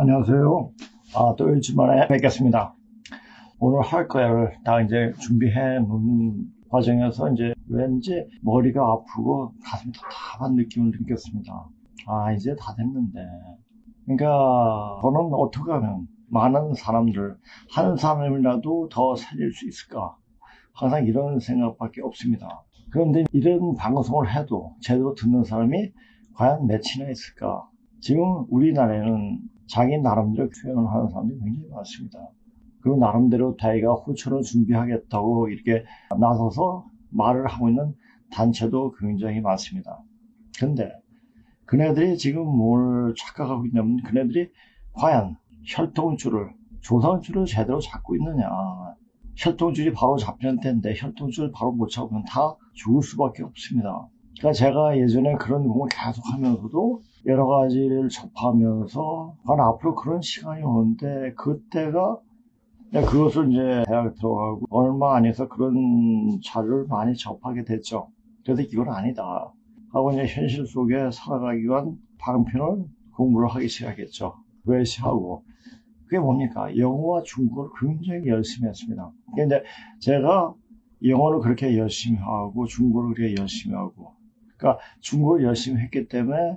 안녕하세요. 또 일주일 만에 뵙겠습니다. 오늘 할 거를 다 이제 준비해 놓은 과정에서 이제 왠지 머리가 아프고 가슴이 답답한 느낌을 느꼈습니다. 이제 다 됐는데. 그러니까 저는 어떻게 하면 많은 사람들, 한 사람이라도 더 살릴 수 있을까? 항상 이런 생각밖에 없습니다. 그런데 이런 방송을 해도 제대로 듣는 사람이 과연 몇이나 있을까? 지금 우리나라에는 자기 나름대로 표현을 하는 사람들이 굉장히 많습니다. 그리고 나름대로 자기가 후처를 준비하겠다고 이렇게 나서서 말을 하고 있는 단체도 굉장히 많습니다. 근데 그네들이 지금 뭘 착각하고 있냐면 그네들이 과연 혈통줄을, 조상줄을 제대로 잡고 있느냐. 혈통줄이 바로 잡히는 때인데 혈통줄을 바로 못 잡으면 다 죽을 수밖에 없습니다. 그러니까 제가 예전에 그런 공을 계속 하면서도 여러 가지를 접하면서 앞으로 그런 시간이 오는데 그때가 그것을 이제 대학 들어가고 얼마 안 해서 그런 자료를 많이 접하게 됐죠. 그래서 이건 아니다 하고 이제 현실 속에 살아가기 위한 방편을 공부를 하기 시작했죠. 외시하고 그게 뭡니까? 영어와 중국어를 굉장히 열심히 했습니다. 근데 제가 영어를 그렇게 열심히 하고 중국어를 그렇게 열심히 하고 그러니까 중국어를 열심히 했기 때문에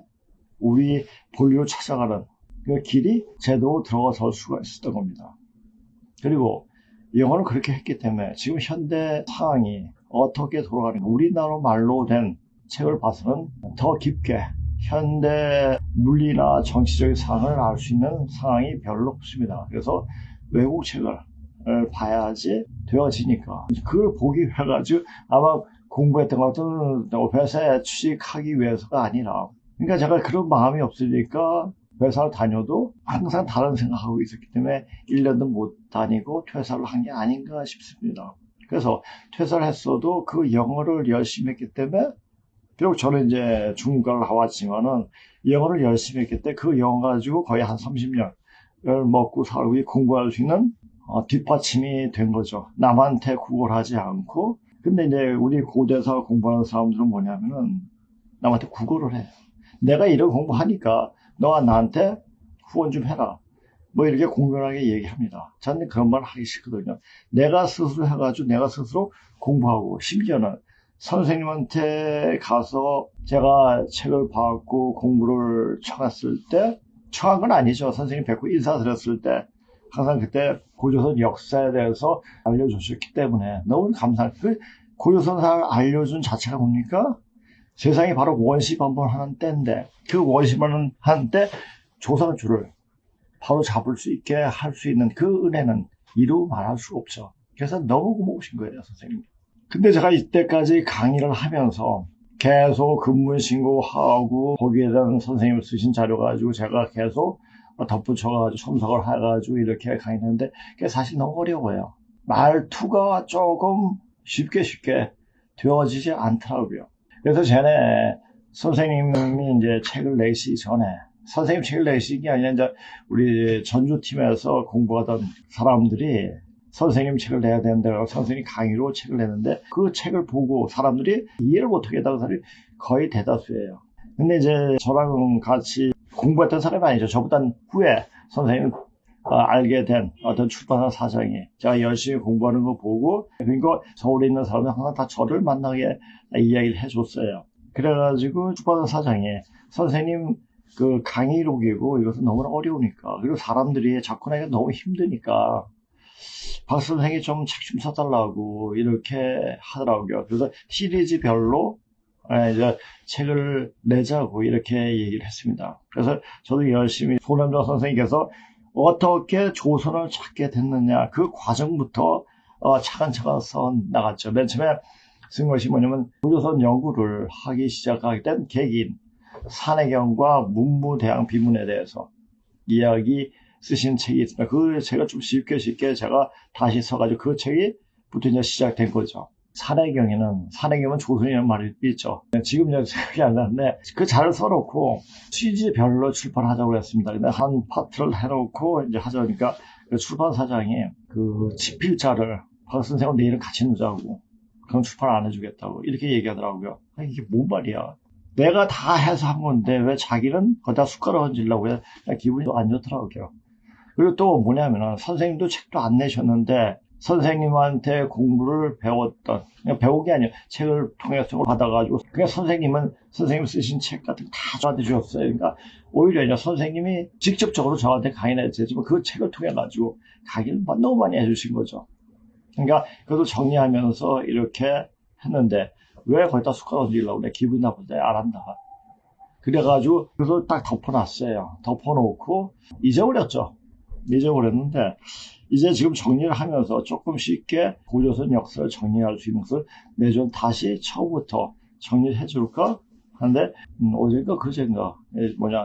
우리 본류를 찾아가는 그 길이 제대로 들어설 수가 있었던 겁니다. 그리고 영어를 그렇게 했기 때문에 지금 현대 상황이 어떻게 돌아가는가 우리나라 말로 된 책을 봐서는 더 깊게 현대 물리나 정치적인 상황을 알 수 있는 상황이 별로 없습니다. 그래서 외국 책을 봐야지 되어지니까 그걸 보기 위해 가지고 아마 공부했던 것은 회사에 취직하기 위해서가 아니라 그러니까 제가 그런 마음이 없으니까 회사를 다녀도 항상 다른 생각하고 있었기 때문에 1년도 못 다니고 퇴사를 한 게 아닌가 싶습니다. 그래서 퇴사를 했어도 그 영어를 열심히 했기 때문에 비록 저는 이제 중국어를 나왔지만은 영어를 열심히 했기 때문에 그 영어 가지고 거의 한 30년을 먹고 살고 공부할 수 있는 뒷받침이 된 거죠. 남한테 구걸 하지 않고. 근데 이제 우리 고대사 공부하는 사람들은 뭐냐면은 남한테 구걸을 해. 내가 이런 공부하니까 너가 나한테 후원 좀 해라. 뭐 이렇게 공평하게 얘기합니다. 저는 그런 말 하기 싫거든요. 내가 스스로 해가지고 내가 스스로 공부하고 심지어는 선생님한테 가서 제가 책을 받고 공부를 청했을 때 청한 건 아니죠. 선생님 뵙고 인사드렸을 때 항상 그때 고조선 역사에 대해서 알려주셨기 때문에 너무 감사해요. 그 고조선사를 알려준 자체가 뭡니까? 세상이 바로 원시반복하는 때인데 그 원시반복하는 때 조상줄을 바로 잡을 수 있게 할 수 있는 그 은혜는 이루 말할 수 없죠. 그래서 너무 고마우신 거예요, 선생님. 근데 제가 이때까지 강의를 하면서 계속 근무 신고하고 거기에 대한 선생님 쓰신 자료 가지고 제가 계속 덧붙여가지고 첨삭을 해가지고 이렇게 강의했는데 그게 사실 너무 어려워요. 말투가 조금 쉽게 되어지지 않더라고요. 그래서 전에 선생님이 이제 책을 내시기 전에 선생님 책을 내시기 아니라 이제 우리 전주팀에서 공부하던 사람들이 선생님 책을 내야 되는데 선생님 강의로 책을 내는데 그 책을 보고 사람들이 이해를 못하게 했다는 사람이 거의 대다수예요. 근데 이제 저랑 같이 공부했던 사람이 아니죠. 저보다 후에 선생님 알게 된 어떤 출판사 사장이 제가 열심히 공부하는 거 보고 그러니까 서울에 있는 사람들 항상 다 저를 만나게 이야기를 해줬어요. 그래가지고 출판사 사장이 선생님 그 강의록이고 이것은 너무나 어려우니까 그리고 사람들이 접근하기가 너무 힘드니까 박 선생이 좀 책 좀 사달라고 이렇게 하더라고요. 그래서 시리즈별로 이제 책을 내자고 이렇게 얘기를 했습니다. 그래서 저도 열심히 손현정 선생님께서 어떻게 조선을 찾게 됐느냐 그 과정부터 차근차근 써 나갔죠. 맨 처음에 쓴 것이 뭐냐면 고조선 연구를 하기 시작하게 된 계기인 산해경과 문무대왕 비문에 대해서 이야기 쓰신 책이 있습니다. 그 책을 좀 쉽게 제가 다시 써가지고 그 책이부터 이제 시작된 거죠. 산해경은 조선이라는 말이 있죠. 지금 이제 생각이 안 나는데 그 자를 써놓고 시지별로 출판하자고 했습니다. 근데 한 파트를 해놓고 이제 하자니까 그 출판사장이 그 집필자를 박 선생하고 내일은 같이 놓자고 그럼 출판 안 해주겠다고 이렇게 얘기하더라고요. 이게 뭔 말이야. 내가 다 해서 한 건데 왜 자기는 거기다 숟가락 얹으려고 해? 기분이 안 좋더라고요. 그리고 또 뭐냐면은 선생님도 책도 안 내셨는데 선생님한테 공부를 배웠던, 그냥 배운 게 아니에요. 책을 통해서 받아가지고, 그냥 선생님은 선생님 쓰신 책 같은 거 다 저한테 주셨어요. 그러니까 오히려 이제 선생님이 직접적으로 저한테 강의를 했지만 그 책을 통해가지고 강의를 너무 많이 해주신 거죠. 그러니까 그것도 정리하면서 이렇게 했는데 왜 거기다 숟가락 얹으려고 그래? 기분이 나쁜데 안 한다. 그래가지고 그걸 딱 덮어놨어요. 덮어놓고 잊어버렸죠. 잊어버렸는데 이제 지금 정리를 하면서 조금 쉽게 고조선 역사를 정리할 수 있는 것을 매년 다시 처음부터 정리를 해줄까 하는데 어젠가 그젠가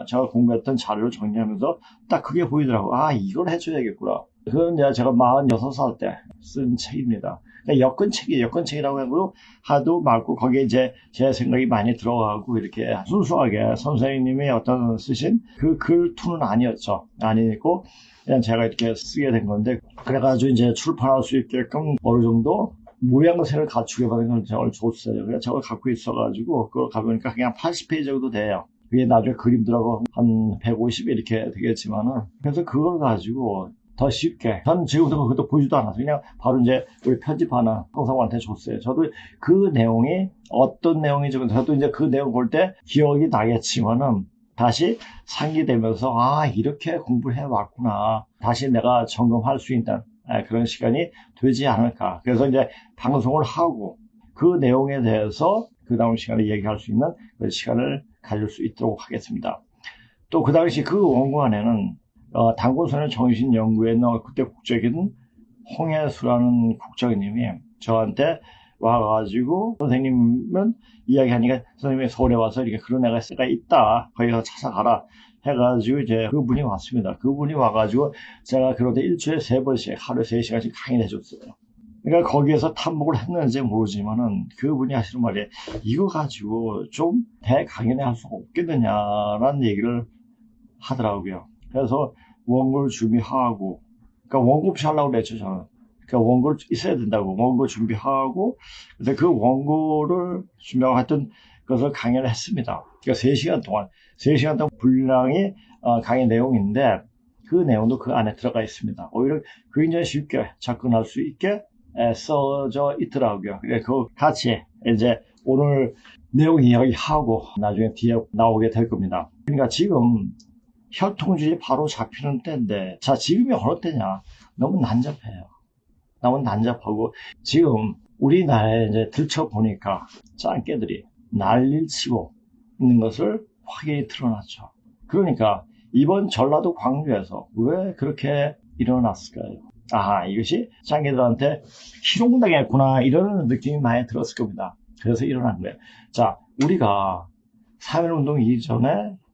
제가 공부했던 자료를 정리하면서 딱 그게 보이더라고. 아, 이걸 해줘야겠구나. 그건 제가 46살 때 쓴 책입니다. 그러니까 여건책이라고 하고 하도 많고 거기에 이제 제 생각이 많이 들어가고 이렇게 순수하게 선생님이 어떤 쓰신 그 글투는 아니었죠. 아니고 그냥 제가 이렇게 쓰게 된 건데 그래가지고 이제 출판할 수 있게끔 어느 정도 모양새를 갖추게 받은 건 저를 줬어요. 그래서 저걸 갖고 있어가지고 그걸 가보니까 그냥 80페이지 정도 돼요. 그게 나중에 그림들하고 한 150 이렇게 되겠지만은 그래서 그걸 가지고 더 쉽게 전 지금부터 그것도 보지도 않았어요. 그냥 바로 이제 우리 편집하는 형사한테 줬어요. 저도 그 내용이 어떤 내용인지 저도 이제 그 내용 볼 때 기억이 나겠지만은 다시 상기되면서 아, 이렇게 공부를 해왔구나. 다시 내가 점검할 수 있는 그런 시간이 되지 않을까. 그래서 이제 방송을 하고 그 내용에 대해서 그 다음 시간에 얘기할 수 있는 그 시간을 가질 수 있도록 하겠습니다. 또 그 당시 그 원고안에는 단군선의 정신연구에 그때 국적인 홍혜수라는 국장님이 저한테 와가지고 선생님은 이야기하니까 선생님이 서울에 와서 이렇게 그런 애가 있다. 거기 가서 찾아가라. 해가지고 이제 그분이 왔습니다. 그분이 와가지고 제가 그런데 일주일에 3번씩 하루에 3시간씩 강의를 해줬어요. 그러니까 거기에서 탐복을 했는지 모르지만은 그분이 하시는 말이 이거 가지고 좀 대강연회 할 수 없겠느냐라는 얘기를 하더라고요. 그래서 원고를 준비하고, 그러니까 원고 없이 하려고 그랬죠, 저는. 그러니까 원고를 있어야 된다고, 원고 준비하고, 그래서 그 원고를 준비하고 하여튼 그것을 강연을 했습니다. 그러니까 3시간 동안 분량이 강의 내용인데, 그 내용도 그 안에 들어가 있습니다. 오히려 굉장히 쉽게 접근할 수 있게 써져 있더라고요. 그래서 같이 이제 오늘 내용 이야기하고 나중에 뒤에 나오게 될 겁니다. 그러니까 지금 혈통주의 바로 잡히는 때인데, 자, 지금이 어느 때냐? 너무 난잡해요. 너무 난잡하고, 지금 우리나라에 이제 들춰보니까 짱깨들이 난리를 치고 있는 것을 확연히 드러났죠. 그러니까 이번 전라도 광주에서 왜 그렇게 일어났을까요? 아, 이것이 짱깨들한테 희롱당했구나, 이런 느낌이 많이 들었을 겁니다. 그래서 일어난 거예요. 자, 우리가 3.1운동 이전에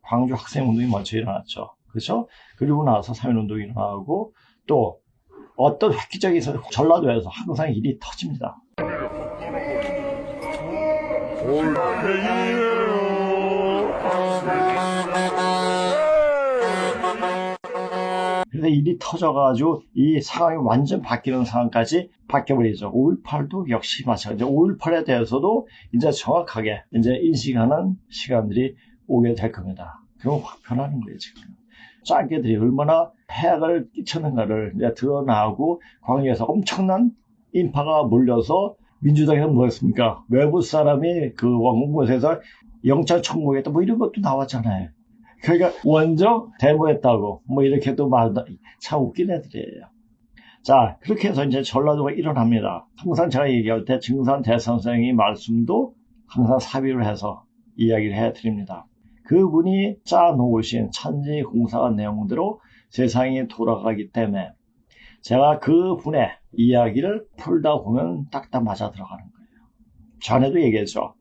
광주 학생운동이 먼저 일어났죠. 그렇죠? 그리고 나서 3.1운동이 일어나고 또 어떤 획기적인 전라도에서 항상 일이 터집니다. 그래서 일이 터져가지고 이 상황이 완전 바뀌는 상황까지 바뀌어버리죠. 5.18도 역시 마찬가지죠. 5.18에 대해서도 이제 정확하게 이제 인식하는 시간들이 오게 될 겁니다. 그럼 확 변하는 거예요, 지금. 짱깨들이 얼마나 해악을 끼쳤는가를 이제 드러나고 광주에서 엄청난 인파가 몰려서 민주당에는 뭐였습니까? 외부 사람이 그 원공부에서 영장 청구했다 뭐 이런 것도 나왔잖아요. 그러니까 먼저 데모했다고 뭐 이렇게도 말다 참 웃긴 애들이에요. 자, 그렇게 해서 이제 전라도가 일어납니다. 항상 제가 얘기할 때 증산 대선생의 말씀도 항상 삽입을 해서 이야기를 해드립니다. 그분이 짜놓으신 천지공사 내용대로 세상이 돌아가기 때문에 제가 그분의 이야기를 풀다 보면 딱딱 맞아 들어가는 거예요. 전에도 얘기했죠.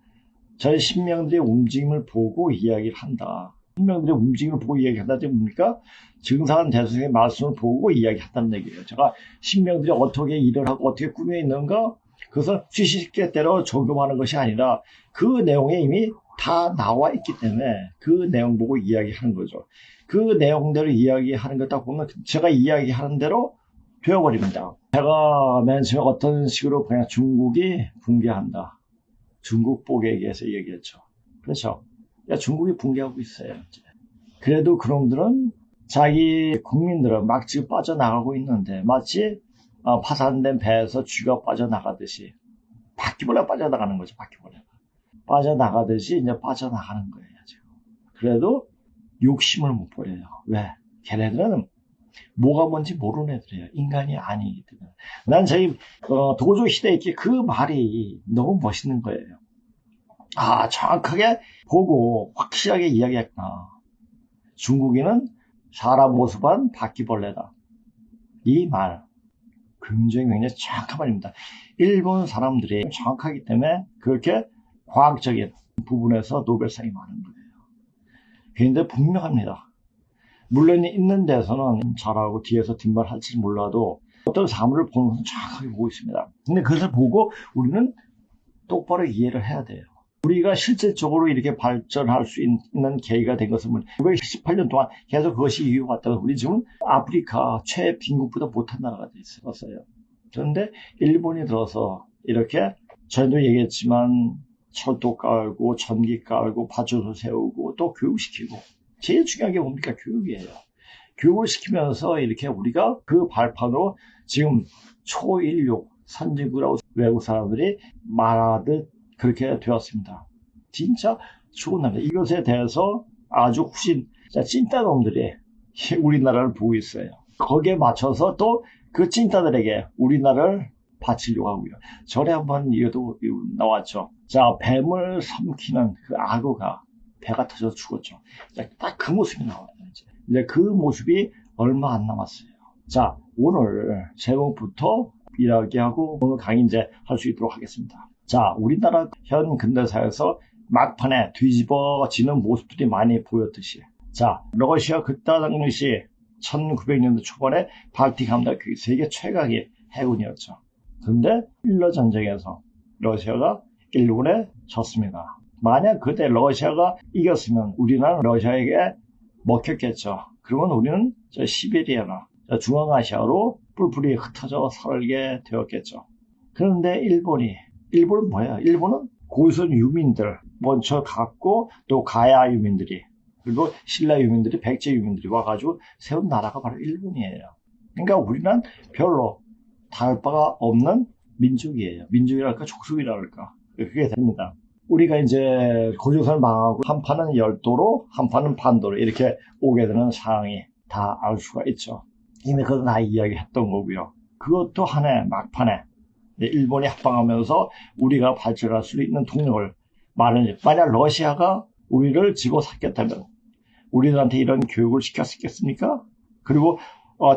저희 신명들의 움직임을 보고 이야기를 한다. 신명들의 움직임을 보고 이야기한다는 게 뭡니까? 증산 대선생의 말씀을 보고 이야기한다는 얘기예요. 제가 신명들이 어떻게 일을 하고 어떻게 꾸며 있는가? 그것을 취식대로 적용하는 것이 아니라 그 내용에 이미 다 나와 있기 때문에 그 내용 보고 이야기하는 거죠. 그 내용대로 이야기하는 거 딱 보면 제가 이야기하는 대로 되어버립니다. 제가 맨 처음에 어떤 식으로 그냥 중국이 붕괴한다. 중국 보객에서 얘기했죠. 그렇죠. 야, 중국이 붕괴하고 있어요. 이제. 그래도 그놈들은 자기 국민들은 막 지금 빠져나가고 있는데 마치 파산된 배에서 쥐가 빠져나가듯이 바퀴벌레 빠져나가는 거죠. 바퀴벌레 빠져나가듯이 이제 빠져나가는 거예요. 지금. 그래도 욕심을 못 버려요. 왜? 걔네들은 뭐가 뭔지 모르는 애들이에요. 인간이 아니기 때문에. 난 저희 도조 히데이키 그 말이 너무 멋있는 거예요. 아, 정확하게 보고 확실하게 이야기했구나. 중국인은 사람 모습은 바퀴벌레다. 이 말 굉장히 정확한 말입니다. 일본 사람들이 정확하기 때문에 그렇게 과학적인 부분에서 노벨상이 많은 거예요. 굉장히 분명합니다. 물론 있는 데서는 잘하고 뒤에서 뒷말할지 몰라도 어떤 사물을 보는 것은 정확하게 보고 있습니다. 근데 그것을 보고 우리는 똑바로 이해를 해야 돼요. 우리가 실질적으로 이렇게 발전할 수 있는 계기가 된 것은 918년 동안 계속 그것이 이어왔다가 우리 지금 아프리카 최빈국보다 못한 나라가 됐었어요. 그런데 일본이 들어서 이렇게 전에도 얘기했지만 철도 깔고 전기 깔고 파주소 세우고 또 교육시키고 제일 중요한 게 뭡니까? 교육이에요. 교육을 시키면서 이렇게 우리가 그 발판으로 지금 초인류 선진국이라고 외국 사람들이 말하듯 그렇게 되었습니다. 진짜 좋은 나라. 이것에 대해서 아주 후신 찐따놈들이 우리나라를 보고 있어요. 거기에 맞춰서 또 그 찐따들에게 우리나라를 바치려고 하고요. 전에 한번 이것도 나왔죠. 자, 뱀을 삼키는 그 악어가 배가 터져서 죽었죠. 딱 그 모습이 나와요. 이제 그 모습이 얼마 안 남았어요. 자, 오늘 제목부터 이야기하고 오늘 강의 이제 할 수 있도록 하겠습니다. 자, 우리나라 현 근대사에서 막판에 뒤집어지는 모습들이 많이 보였듯이 자, 러시아 그때 당시 1900년대 초반에 발틱 함대국이 세계 최강의 해군이었죠. 근데 일러 전쟁에서 러시아가 일본에 졌습니다. 만약 그때 러시아가 이겼으면 우리나라는 러시아에게 먹혔겠죠. 그러면 우리는 시베리아나 중앙아시아로 뿔뿔이 흩어져 살게 되었겠죠. 그런데 일본은 뭐예요? 일본은 고유선 유민들 먼저 갔고 또 가야 유민들이 그리고 신라 유민들이 백제 유민들이 와가지고 세운 나라가 바로 일본이에요. 그러니까 우리는 별로 다를 바가 없는 민족이에요. 민족이랄까 족속이랄까 그게 됩니다. 우리가 이제 고조선을 망하고 한 판은 열도로 한 판은 반도로 이렇게 오게 되는 상황이 다 알 수가 있죠. 이미 그건 다 이야기했던 거고요. 그것도 하나의 막판에 일본이 합방하면서 우리가 발전할 수 있는 동력을 만약 러시아가 우리를 집어삼켰다면 우리들한테 이런 교육을 시켰겠습니까? 그리고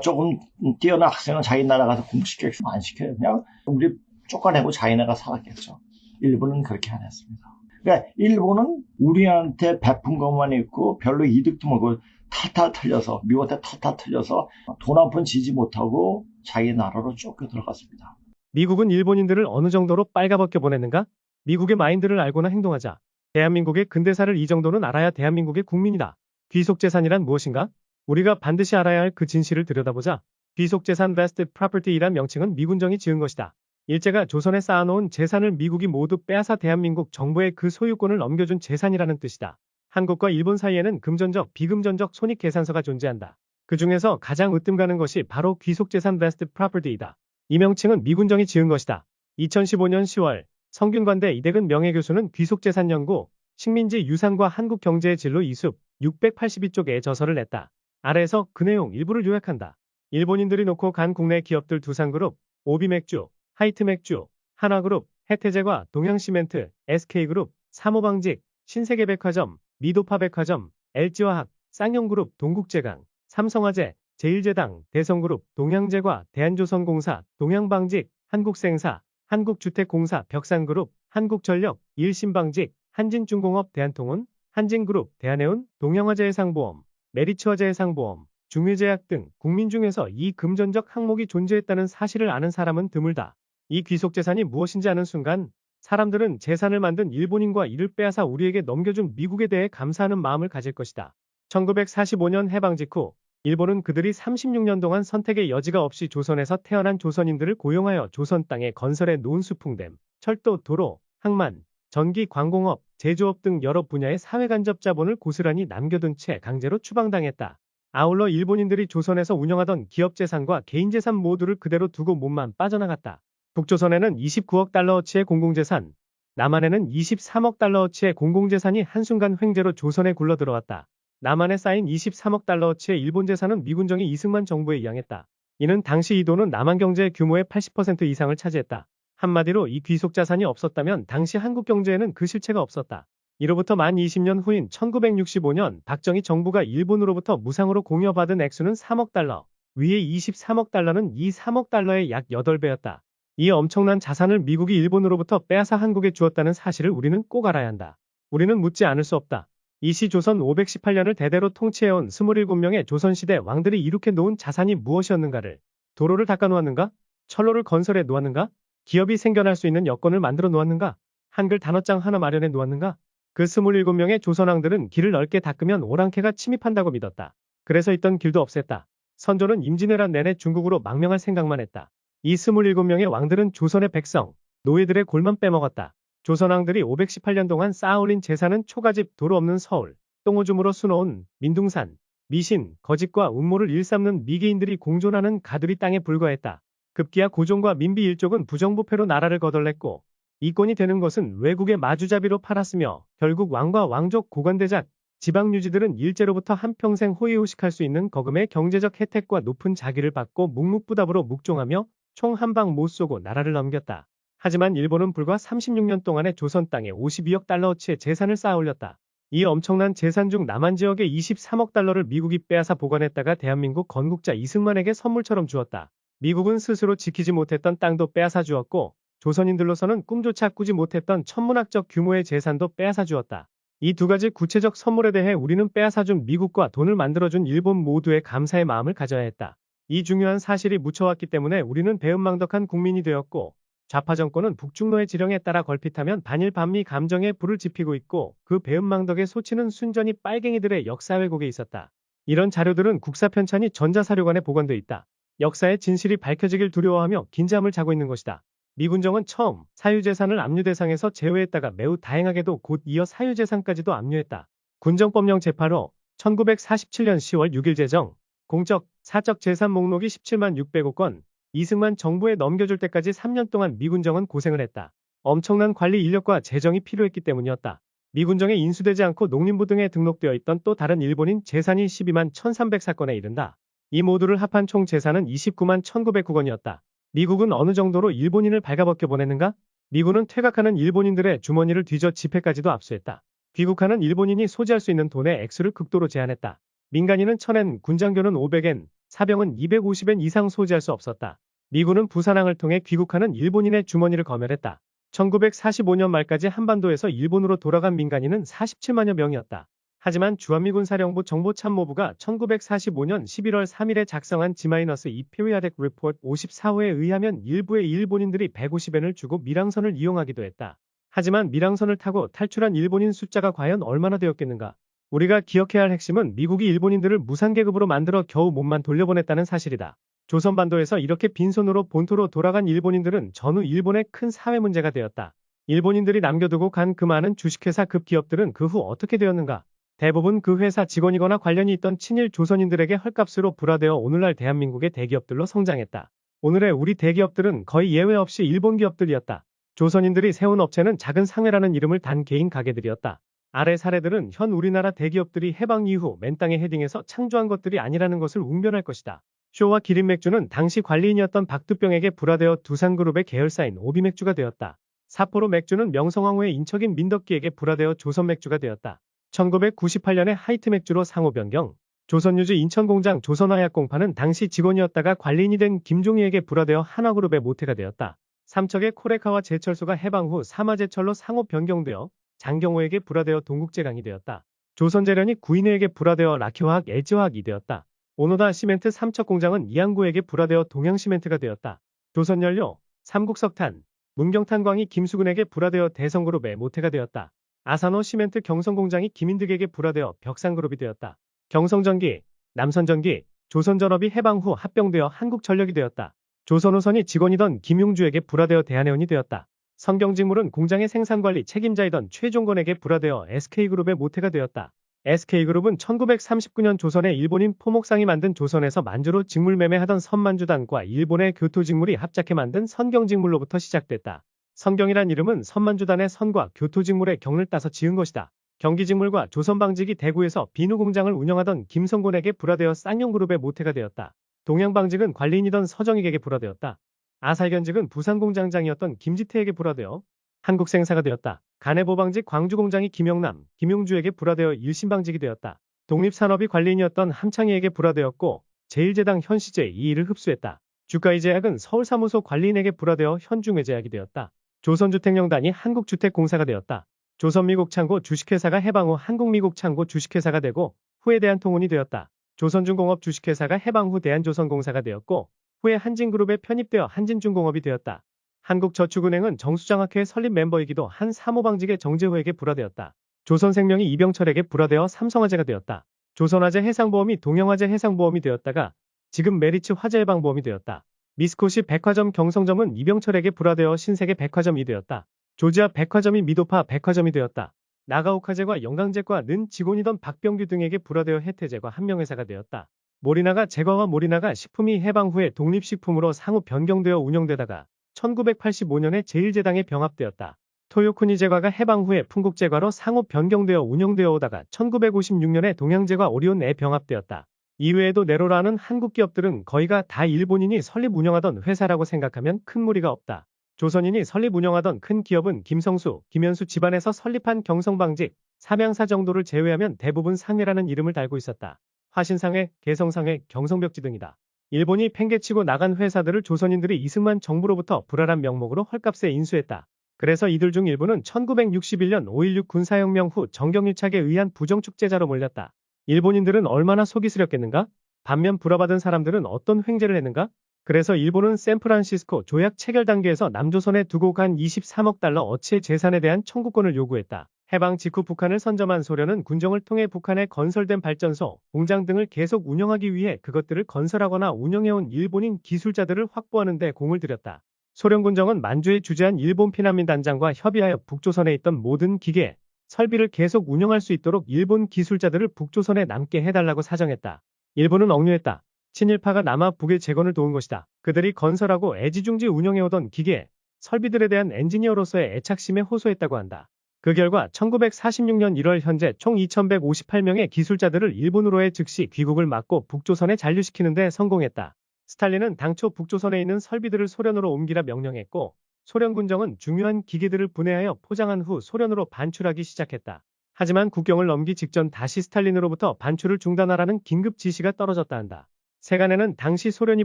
조금 뛰어난 학생은 자기 나라 가서 공부시켰으면 안 시켜요. 그냥 우리 쫓아내고 자기 나라 살았겠죠. 일본은 그렇게 안 했습니다. 그러니까 일본은 우리한테 베푼 것만 있고 별로 이득도 먹고 탈탈 틀려서 미국한테 탈탈 틀려서 돈 한 푼 지지 못하고 자기 나라로 쫓겨 들어갔습니다. 미국은 일본인들을 어느 정도로 빨가벗겨 보냈는가? 미국의 마인드를 알고나 행동하자. 대한민국의 근대사를 이 정도는 알아야 대한민국의 국민이다. 귀속재산이란 무엇인가? 우리가 반드시 알아야 할 그 진실을 들여다보자. 귀속재산 vested property이란 명칭은 미군정이 지은 것이다. 일제가 조선에 쌓아놓은 재산을 미국이 모두 빼앗아 대한민국 정부에 그 소유권을 넘겨준 재산이라는 뜻이다. 한국과 일본 사이에는 금전적, 비금전적 손익계산서가 존재한다. 그 중에서 가장 으뜸 가는 것이 바로 귀속재산 vested property이다. 이 명칭은 미군정이 지은 것이다. 2015년 10월 성균관대 이대근 명예교수는 귀속재산연구, 식민지 유산과 한국 경제의 진로 이숲 682쪽에 저서를 냈다. 아래에서 그 내용 일부를 요약한다. 일본인들이 놓고 간 국내 기업들 두산그룹, 오비맥주, 하이트맥주, 한화그룹, 해태제과, 동양시멘트, SK그룹, 사모방직, 신세계백화점, 미도파백화점, LG화학, 쌍용그룹, 동국제강, 삼성화재, 제일제당, 대성그룹, 동양제과, 대한조선공사, 동양방직, 한국생사, 한국주택공사, 벽산그룹, 한국전력, 일신방직, 한진중공업, 대한통운, 한진그룹, 대한해운, 동양화재해상보험, 메리츠화재해상보험, 중위제약 등 국민 중에서 이 금전적 항목이 존재했다는 사실을 아는 사람은 드물다. 이 귀속재산이 무엇인지 아는 순간 사람들은 재산을 만든 일본인과 이를 빼앗아 우리에게 넘겨준 미국에 대해 감사하는 마음을 가질 것이다. 1945년 해방 직후 일본은 그들이 36년 동안 선택의 여지가 없이 조선에서 태어난 조선인들을 고용하여 조선 땅에 건설해 놓은 수풍댐, 철도, 도로, 항만, 전기, 광공업, 제조업 등 여러 분야의 사회간접 자본을 고스란히 남겨둔 채 강제로 추방당했다. 아울러 일본인들이 조선에서 운영하던 기업 재산과 개인 재산 모두를 그대로 두고 몸만 빠져나갔다. 북조선에는 29억 달러어치의 공공재산, 남한에는 23억 달러어치의 공공재산이 한순간 횡재로 조선에 굴러들어왔다. 남한에 쌓인 23억 달러어치의 일본 재산은 미군정이 이승만 정부에 이양했다. 이는 당시 이 돈은 남한 경제의 규모의 80% 이상을 차지했다. 한마디로 이 귀속 자산이 없었다면 당시 한국 경제에는 그 실체가 없었다. 이로부터 만 20년 후인 1965년 박정희 정부가 일본으로부터 무상으로 공여받은 액수는 3억 달러, 위의 23억 달러는 이 3억 달러의 약 8배였다. 이 엄청난 자산을 미국이 일본으로부터 빼앗아 한국에 주었다는 사실을 우리는 꼭 알아야 한다. 우리는 묻지 않을 수 없다. 이 시 조선 518년을 대대로 통치해온 27명의 조선시대 왕들이 이룩해 놓은 자산이 무엇이었는가를, 도로를 닦아 놓았는가? 철로를 건설해 놓았는가? 기업이 생겨날 수 있는 여건을 만들어 놓았는가? 한글 단어장 하나 마련해 놓았는가? 그 27명의 조선왕들은 길을 넓게 닦으면 오랑캐가 침입한다고 믿었다. 그래서 있던 길도 없앴다. 선조는 임진왜란 내내 중국으로 망명할 생각만 했다. 이 27명의 왕들은 조선의 백성, 노예들의 골만 빼먹었다. 조선왕들이 518년 동안 쌓아올린 재산은 초가집, 도로 없는 서울, 똥오줌으로 수놓은 민둥산, 미신, 거짓과 음모를 일삼는 미개인들이 공존하는 가두리 땅에 불과했다. 급기야 고종과 민비 일족은 부정부패로 나라를 거덜냈고 이권이 되는 것은 외국의 마주잡이로 팔았으며 결국 왕과 왕족, 고관대작, 지방유지들은 일제로부터 한평생 호의호식할 수 있는 거금의 경제적 혜택과 높은 자기를 받고 묵묵부답으로 묵종하며 총 한 방 못 쏘고 나라를 넘겼다. 하지만 일본은 불과 36년 동안에 조선 땅에 52억 달러어치의 재산을 쌓아올렸다. 이 엄청난 재산 중 남한 지역의 23억 달러를 미국이 빼앗아 보관했다가 대한민국 건국자 이승만에게 선물처럼 주었다. 미국은 스스로 지키지 못했던 땅도 빼앗아 주었고 조선인들로서는 꿈조차 꾸지 못했던 천문학적 규모의 재산도 빼앗아 주었다. 이 두 가지 구체적 선물에 대해 우리는 빼앗아준 미국과 돈을 만들어준 일본 모두의 감사의 마음을 가져야 했다. 이 중요한 사실이 묻혀왔기 때문에 우리는 배은망덕한 국민이 되었고 좌파 정권은 북중로의 지령에 따라 걸핏하면 반일 반미 감정에 불을 지피고 있고 그 배은망덕의 소치는 순전히 빨갱이들의 역사 왜곡에 있었다. 이런 자료들은 국사편찬이 전자사료관에 보관돼 있다. 역사의 진실이 밝혀지길 두려워하며 긴장을 자고 있는 것이다. 미군정은 처음 사유재산을 압류 대상에서 제외했다가 매우 다행하게도 곧 이어 사유재산까지도 압류했다. 군정법령 제8호 1947년 10월 6일 제정 공적, 사적 재산 목록이 17만 600억 건, 이승만 정부에 넘겨줄 때까지 3년 동안 미군정은 고생을 했다. 엄청난 관리 인력과 재정이 필요했기 때문이었다. 미군정에 인수되지 않고 농림부 등에 등록되어 있던 또 다른 일본인 재산이 12만 1300사건에 이른다. 이 모두를 합한 총 재산은 29만 1909건이었다. 미국은 어느 정도로 일본인을 발가벗겨 보냈는가? 미군은 퇴각하는 일본인들의 주머니를 뒤져 지폐까지도 압수했다. 귀국하는 일본인이 소지할 수 있는 돈의 액수를 극도로 제한했다. 민간인은 1000엔, 군장교는 500엔, 사병은 250엔 이상 소지할 수 없었다. 미군은 부산항을 통해 귀국하는 일본인의 주머니를 검열했다. 1945년 말까지 한반도에서 일본으로 돌아간 민간인은 47만여 명이었다. 하지만 주한미군 사령부 정보참모부가 1945년 11월 3일에 작성한 G-2 Periodic Report 54호에 의하면 일부의 일본인들이 150엔을 주고 밀항선을 이용하기도 했다. 하지만 밀항선을 타고 탈출한 일본인 숫자가 과연 얼마나 되었겠는가? 우리가 기억해야 할 핵심은 미국이 일본인들을 무상계급으로 만들어 겨우 몸만 돌려보냈다는 사실이다. 조선반도에서 이렇게 빈손으로 본토로 돌아간 일본인들은 전후 일본의 큰 사회 문제가 되었다. 일본인들이 남겨두고 간 그 많은 주식회사 급기업들은 그 후 어떻게 되었는가? 대부분 그 회사 직원이거나 관련이 있던 친일 조선인들에게 헐값으로 불화되어 오늘날 대한민국의 대기업들로 성장했다. 오늘의 우리 대기업들은 거의 예외 없이 일본 기업들이었다. 조선인들이 세운 업체는 작은 상회라는 이름을 단 개인 가게들이었다. 아래 사례들은 현 우리나라 대기업들이 해방 이후 맨땅에 헤딩해서 창조한 것들이 아니라는 것을 웅변할 것이다. 쇼와 기린맥주는 당시 관리인이었던 박두병에게 불화되어 두산그룹의 계열사인 오비맥주가 되었다. 사포로 맥주는 명성황후의 인척인 민덕기에게 불화되어 조선맥주가 되었다. 1998년에 하이트맥주로 상호 변경. 조선유지 인천공장 조선화약공파는 당시 직원이었다가 관리인이 된 김종희에게 불화되어 한화그룹의 모태가 되었다. 삼척의 코레카와 제철소가 해방 후 사마제철로 상호 변경되어 장경호에게 불화되어 동국제강이 되었다. 조선재련이 구인회에게 불화되어 라키화학 LG화학이 되었다. 오노다 시멘트 삼척공장은 이항구에게 불화되어 동양시멘트가 되었다. 조선연료, 삼국석탄, 문경탄광이 김수근에게 불화되어 대성그룹의 모태가 되었다. 아사노 시멘트 경성공장이 김인득에게 불화되어 벽상그룹이 되었다. 경성전기, 남선전기, 조선전업이 해방 후 합병되어 한국전력이 되었다. 조선호선이 직원이던 김용주에게 불화되어 대한해운이 되었다. 선경직물은 공장의 생산관리 책임자이던 최종건에게 불화되어 SK그룹의 모태가 되었다. SK그룹은 1939년 조선의 일본인 포목상이 만든 조선에서 만주로 직물 매매하던 선만주단과 일본의 교토직물이 합작해 만든 선경직물로부터 시작됐다. 선경이란 이름은 선만주단의 선과 교토직물의 경을 따서 지은 것이다. 경기직물과 조선방직이 대구에서 비누 공장을 운영하던 김성곤에게 불화되어 쌍용그룹의 모태가 되었다. 동양방직은 관리인이던 서정익에게 불화되었다. 아살견직은 부산공장장이었던 김지태에게 불화되어 한국생사가 되었다. 간해보방직 광주공장이 김영남, 김용주에게 불화되어 일신방직이 되었다. 독립산업이 관리인이었던 함창희에게 불화되었고 제1제당 현시제 이 일을 흡수했다. 주가이제약은 서울사무소 관리인에게 불화되어 현중회제약이 되었다. 조선주택영단이 한국주택공사가 되었다. 조선미국창고 주식회사가 해방 후 한국미국창고 주식회사가 되고 후에 대한통운이 되었다. 조선중공업 주식회사가 해방 후 대한조선공사가 되었고 후에 한진그룹에 편입되어 한진중공업이 되었다. 한국저축은행은 정수장학회 설립 멤버이기도 한 사모방직의 정재호에게 불화되었다. 조선생명이 이병철에게 불화되어 삼성화재가 되었다. 조선화재 해상보험이 동영화재 해상보험이 되었다가 지금 메리츠 화재예방보험이 되었다. 미스코시 백화점 경성점은 이병철에게 불화되어 신세계 백화점이 되었다. 조지아 백화점이 미도파 백화점이 되었다. 나가오카제과 영강제과는 직원이던 박병규 등에게 불화되어 혜태제과 한명회사가 되었다. 모리나가 제과와 모리나가 식품이 해방 후에 독립식품으로 상호 변경되어 운영되다가 1985년에 제1제당에 병합되었다. 토요쿠니 제과가 해방 후에 풍국제과로 상호 변경되어 운영되어 오다가 1956년에 동양제과 오리온에 병합되었다. 이외에도 네로라는 한국 기업들은 거의가 다 일본인이 설립 운영하던 회사라고 생각하면 큰 무리가 없다. 조선인이 설립 운영하던 큰 기업은 김성수, 김현수 집안에서 설립한 경성방직, 삼양사 정도를 제외하면 대부분 상회라는 이름을 달고 있었다. 화신상회, 개성상회, 경성벽지 등이다. 일본이 팽개치고 나간 회사들을 조선인들이 이승만 정부로부터 불알한 명목으로 헐값에 인수했다. 그래서 이들 중 일부는 1961년 5.16 군사혁명 후 정경유착에 의한 부정축제자로 몰렸다. 일본인들은 얼마나 속이 쓰렸겠는가? 반면 불화받은 사람들은 어떤 횡재를 했는가? 그래서 일본은 샌프란시스코 조약 체결 단계에서 남조선에 두고 간 23억 달러 어치의 재산에 대한 청구권을 요구했다. 해방 직후 북한을 선점한 소련은 군정을 통해 북한에 건설된 발전소, 공장 등을 계속 운영하기 위해 그것들을 건설하거나 운영해온 일본인 기술자들을 확보하는 데 공을 들였다. 소련 군정은 만주에 주재한 일본 피난민 단장과 협의하여 북조선에 있던 모든 기계, 설비를 계속 운영할 수 있도록 일본 기술자들을 북조선에 남게 해달라고 사정했다. 일본은 억류했다. 친일파가 남아 북의 재건을 도운 것이다. 그들이 건설하고 애지중지 운영해오던 기계, 설비들에 대한 엔지니어로서의 애착심에 호소했다고 한다. 그 결과 1946년 1월 현재 총 2158명의 기술자들을 일본으로의 즉시 귀국을 막고 북조선에 잔류시키는 데 성공했다. 스탈린은 당초 북조선에 있는 설비들을 소련으로 옮기라 명령했고 소련 군정은 중요한 기계들을 분해하여 포장한 후 소련으로 반출하기 시작했다. 하지만 국경을 넘기 직전 다시 스탈린으로부터 반출을 중단하라는 긴급 지시가 떨어졌다 한다. 세간에는 당시 소련이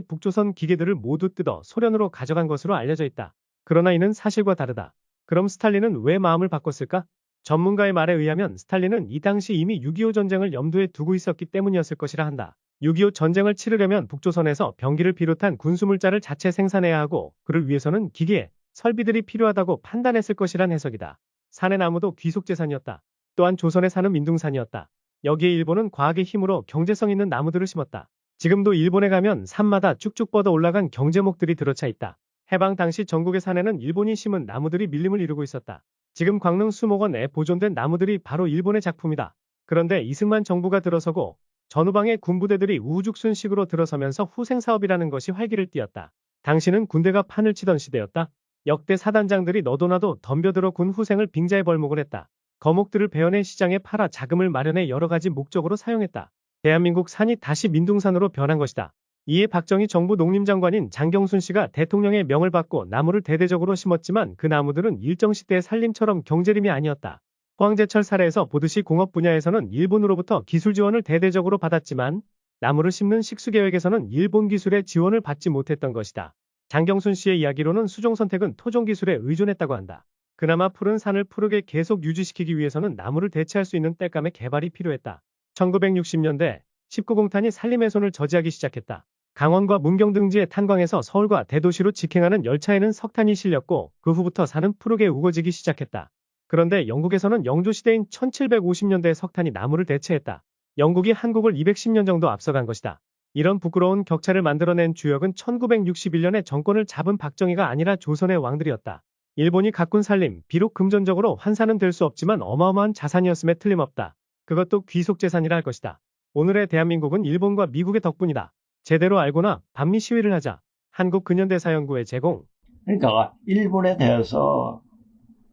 북조선 기계들을 모두 뜯어 소련으로 가져간 것으로 알려져 있다. 그러나 이는 사실과 다르다. 그럼 스탈린은 왜 마음을 바꿨을까? 전문가의 말에 의하면 스탈린은 이 당시 이미 6.25 전쟁을 염두에 두고 있었기 때문이었을 것이라 한다. 6.25 전쟁을 치르려면 북조선에서 병기를 비롯한 군수물자를 자체 생산해야 하고 그를 위해서는 기계, 설비들이 필요하다고 판단했을 것이란 해석이다. 산의 나무도 귀속재산이었다. 또한 조선에 사는 민둥산이었다. 여기에 일본은 과학의 힘으로 경제성 있는 나무들을 심었다. 지금도 일본에 가면 산마다 쭉쭉 뻗어 올라간 경제목들이 들어차 있다. 해방 당시 전국의 산에는 일본이 심은 나무들이 밀림을 이루고 있었다. 지금 광릉 수목원에 보존된 나무들이 바로 일본의 작품이다. 그런데 이승만 정부가 들어서고 전후방의 군부대들이 우후죽순식으로 들어서면서 후생사업이라는 것이 활기를 띠었다. 당시는 군대가 판을 치던 시대였다. 역대 사단장들이 너도나도 덤벼들어 군 후생을 빙자의 벌목을 했다. 거목들을 베어내 시장에 팔아 자금을 마련해 여러 가지 목적으로 사용했다. 대한민국 산이 다시 민둥산으로 변한 것이다. 이에 박정희 정부 농림장관인 장경순 씨가 대통령의 명을 받고 나무를 대대적으로 심었지만 그 나무들은 일정 시대의 산림처럼 경제림이 아니었다. 포항제철 사례에서 보듯이 공업 분야에서는 일본으로부터 기술 지원을 대대적으로 받았지만 나무를 심는 식수계획에서는 일본 기술의 지원을 받지 못했던 것이다. 장경순 씨의 이야기로는 수종 선택은 토종 기술에 의존했다고 한다. 그나마 푸른 산을 푸르게 계속 유지시키기 위해서는 나무를 대체할 수 있는 땔감의 개발이 필요했다. 1960년대 19공탄이 산림의 손을 저지하기 시작했다. 강원과 문경 등지의 탄광에서 서울과 대도시로 직행하는 열차에는 석탄이 실렸고 그 후부터 산은 푸르게 우거지기 시작했다. 그런데 영국에서는 영조시대인 1750년대에 석탄이 나무를 대체했다. 영국이 한국을 210년 정도 앞서간 것이다. 이런 부끄러운 격차를 만들어낸 주역은 1961년에 정권을 잡은 박정희가 아니라 조선의 왕들이었다. 일본이 가꾼 산림, 비록 금전적으로 환산은 될 수 없지만 어마어마한 자산이었음에 틀림없다. 그것도 귀속재산이라 할 것이다. 오늘의 대한민국은 일본과 미국의 덕분이다. 제대로 알고나 반미 시위를 하자. 한국 근현대사연구회 제공. 그러니까 일본에 대해서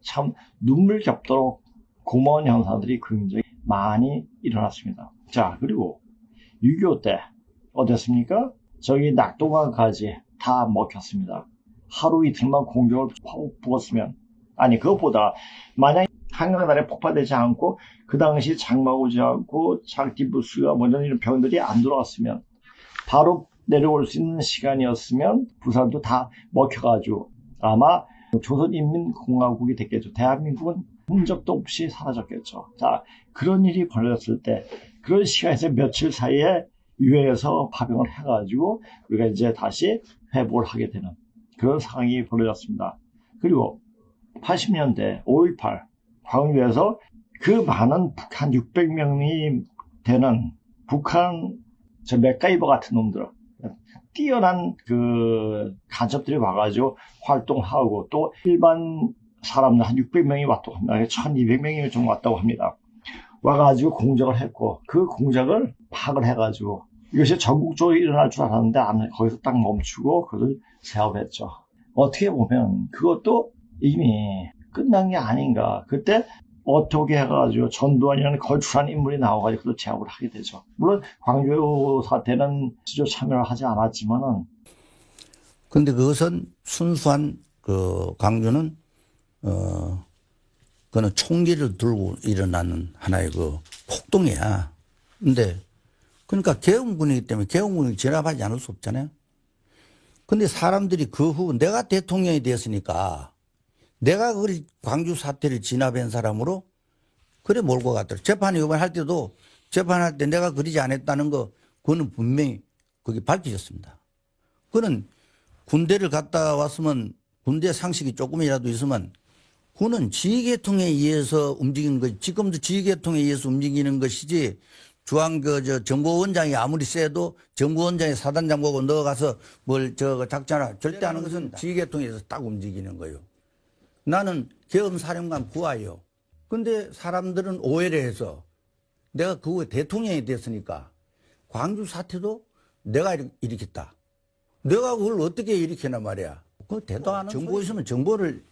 참 눈물 겹도록 고마운 현상들이 굉장히 많이 일어났습니다. 자, 그리고 6.25 때 어땠습니까? 저기 낙동강까지 다 먹혔습니다. 하루 이틀만 공격을 부었으면, 아니 그것보다 만약 한강다리에 폭파되지 않고 그 당시 장마 오지 않고 장티부스가 뭐 이런 병들이 안 들어왔으면 바로 내려올 수 있는 시간이었으면 부산도 다 먹혀가지고 아마 조선인민공화국이 됐겠죠. 대한민국은 흔적도 없이 사라졌겠죠. 자, 그런 일이 벌어졌을 때 그런 시간에서 며칠 사이에 유해에서 파병을 해가지고 우리가 이제 다시 회복을 하게 되는 그런 상황이 벌어졌습니다. 그리고 80년대 5.18 광주에서 그 많은 북한 600명이 되는 북한 저 맥가이버 같은 놈들, 뛰어난 그 간첩들이 와가지고 활동하고 또 일반 사람들 한 600명이 왔다고 합니다. 1200명이 좀 왔다고 합니다. 와가지고 공작을 했고 그 공작을 파악을 해가지고 이것이 전국적으로 일어날 줄 알았는데 거기서 딱 멈추고 그걸 세업했죠. 어떻게 보면 그것도 이미 끝난 게 아닌가. 그때 어떻게 해가지고 전두환이라는 걸출한 인물이 나와가지고 그걸 제압을 하게 되죠. 물론 광주 사태는 지조 참여를 하지 않았지만은. 근데 그것은 순수한 그 광주는 그는 총기를 들고 일어나는 하나의 그 폭동이야. 근데 그러니까 계엄군이기 때문에 계엄군을 진압하지 않을 수 없잖아요. 근데 사람들이 그 후 내가 대통령이 되었으니까 내가 그 광주 사태를 진압한 사람으로 그래 몰고 갔더라. 재판이 이번에 할 때도 재판할 때 내가 그러지 않았다는 거 그거는 분명히 그게 밝혀졌습니다. 그는 군대를 갔다 왔으면 군대 상식이 조금이라도 있으면 그는 지휘계통에 의해서 움직이는 것, 지금도 지휘계통에 의해서 움직이는 것이지 중앙 정보원장이 아무리 세도 정보원장이 사단장보고 넣어가서 뭘 작전하 절대 하는 것은 지휘계통에 의해서 딱 움직이는 거예요. 나는 계엄사령관 부하예요. 근데 사람들은 오해를 해서 내가 그 후에 대통령이 됐으니까 광주 사태도 내가 일으켰다. 내가 그걸 어떻게 일으키나 말이야. 그 대도 안 하는 정보 있으면 정보를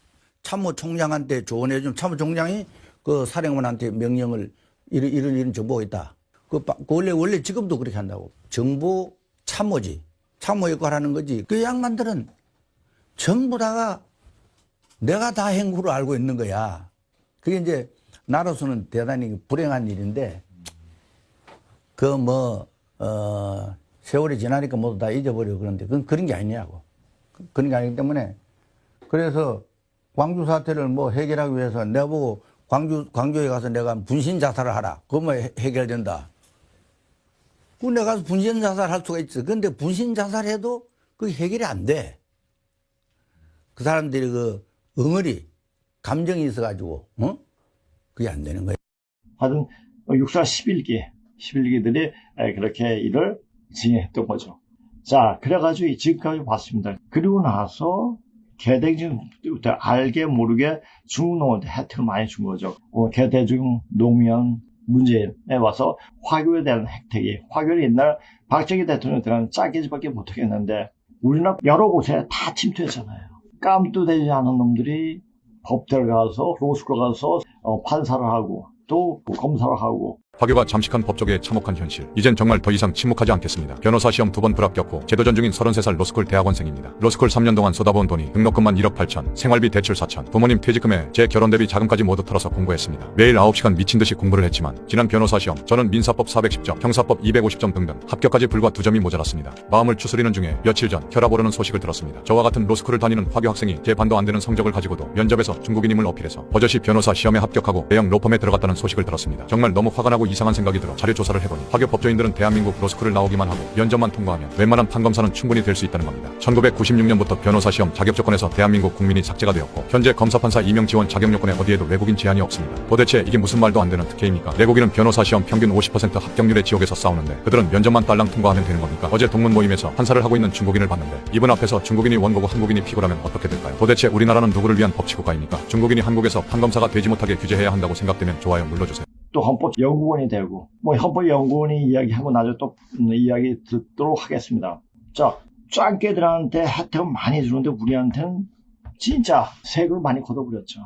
참모총장한테 조언해주면 참모총장이 그 사령관한테 명령을 이런 정보가 있다. 그 원래 지금도 그렇게 한다고. 정보 참모지. 참모 역할하는 거지. 그 양반들은 전부 다가 내가 다 행구를 알고 있는 거야. 그게 이제 나로서는 대단히 불행한 일인데 세월이 지나니까 모두 다 잊어버리고 그런데 그건 그런 게 아니냐고. 그런 게 아니기 때문에 그래서 광주 사태를 해결하기 위해서 내가 보고 광주에 가서 내가 분신 자살을 하라. 그거만 해결된다. 그 내가 가서 분신 자살 할 수가 있어. 근데 분신 자살해도 그게 해결이 안 돼. 그 사람들이 그 응어리 감정이 있어가지고 그게 안 되는 거예요. 하여튼 육사 11기들이 그렇게 일을 진행했던 거죠. 자, 그래가지고 지금까지 봤습니다. 그리고 나서 개대중부터 알게 모르게 중국 놈한테 혜택을 많이 준 거죠. 개대중, 노무현, 문재인에 와서 화교에 대한 혜택이, 화교는 옛날 박정희 대통령 때는 짜게지밖에 못하겠는데 우리나라 여러 곳에 다 침투했잖아요. 깜도 되지 않은 놈들이 법대를 가서 로스쿨 가서 판사를 하고 또 검사를 하고. 화교가 잠식한 법조계에 참혹한 현실. 이젠 정말 더 이상 침묵하지 않겠습니다. 변호사 시험 2번 불합격후 재도전 중인 33살 로스쿨 대학원생입니다. 로스쿨 3년 동안 쏟아부은 돈이 등록금만 1억 8천, 생활비 대출 4천, 부모님 퇴직금에 제 결혼 대비 자금까지 모두 털어서 공부했습니다. 매일 9시간 미친 듯이 공부를 했지만 지난 변호사 시험 저는 민사법 410점, 형사법 250점 등등 합격까지 불과 2점이 모자랐습니다. 마음을 추스리는 중에 며칠 전 혈압 오르는 소식을 들었습니다. 저와 같은 로스쿨을 다니는 화교 학생이 제 반도 안 되는 성적을 가지고도 면접에서 중국인임을 어필해서 버젓이 변호사 시험에 합격하고 대형 로펌에 들어갔다는 소식을 들었습니다. 정말 너무 화가 나고 자꾸 이상한 생각이 들어 자료 조사를 해보니 하교 법조인들은 대한민국 로스쿨을 나오기만 하고 면접만 통과하면 웬만한 판검사는 충분히 될 수 있다는 겁니다. 1996년부터 변호사 시험 자격 조건에서 대한민국 국민이 삭제가 되었고 현재 검사판사 임용 지원 자격 요건에 어디에도 외국인 제한이 없습니다. 도대체 이게 무슨 말도 안 되는 특혜입니까? 내국인은 변호사 시험 평균 50% 합격률의 지옥에서 싸우는데 그들은 면접만 딸랑 통과하면 되는 겁니까? 어제 동문 모임에서 판사를 하고 있는 중국인을 봤는데 이분 앞에서 중국인이 원고고 한국인이 피고라면 어떻게 될까요? 도대체 우리나라는 누구를 위한 법치국가입니까? 중국인이 한국에서 판검사가 되지 못하게 규제해야 한다고 생각되면 좋아요 눌러주세요. 또 헌법연구원이 되고 헌법연구원이 이야기하고 나중에 또 이야기 듣도록 하겠습니다. 자, 짱깨들한테 혜택은 많이 주는데 우리한테는 진짜 세금을 많이 걷어버렸죠.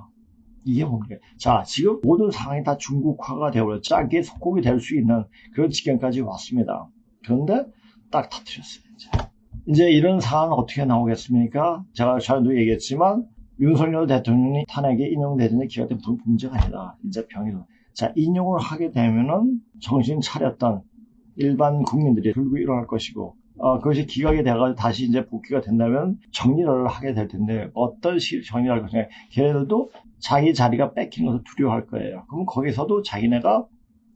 이게 뭡니까? 자, 지금 모든 상황이 다 중국화가 되어버렸죠. 짱깨 속국이 될 수 있는 그런 지경까지 왔습니다. 그런데 딱 터뜨렸어요. 이제 이런 상황은 어떻게 나오겠습니까? 제가 전에도 얘기했지만 윤석열 대통령이 탄핵에 인용되는 기각된 문제가 아니다. 이제 병이다. 자, 인용을 하게 되면은 정신 차렸던 일반 국민들이 들고 일어날 것이고, 그것이 기각이 돼가지고 다시 이제 복귀가 된다면 정리를 하게 될 텐데, 어떤 식으로 정리를 할 것이냐. 걔네들도 자기 자리가 뺏기는 것을 두려워할 거예요. 그럼 거기서도 자기네가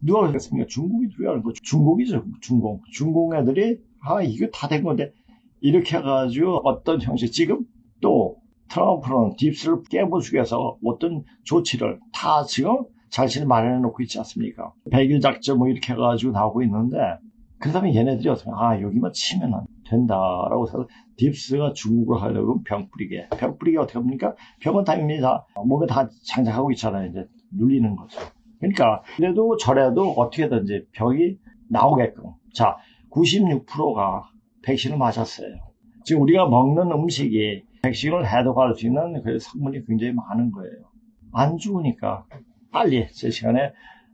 누가 그러겠습니까? 중국이 두려워하는 거죠. 중국이죠, 중국. 중국 애들이, 이거 다 된 건데, 이렇게 해가지고 어떤 형식, 지금 또 트럼프는 딥스를 깨부수기 위해서 어떤 조치를 다 지금 자신을 마련해 놓고 있지 않습니까? 100일 작전 뭐 이렇게 해가지고 나오고 있는데, 그 다음에 얘네들이 어떻게, 여기만 치면은 된다라고 해서 딥스가 중국을 하려고 병 뿌리게 어떻게 합니까? 병은 당연히 다 몸에 다 장착하고 있잖아요. 이제 눌리는 거죠. 그러니까 그래도 저래도 어떻게든지 병이 나오게끔. 자, 96%가 백신을 맞았어요. 지금 우리가 먹는 음식이 백신을 해독할 수 있는 그 성분이 굉장히 많은 거예요. 안 죽으니까 빨리 제 시간에.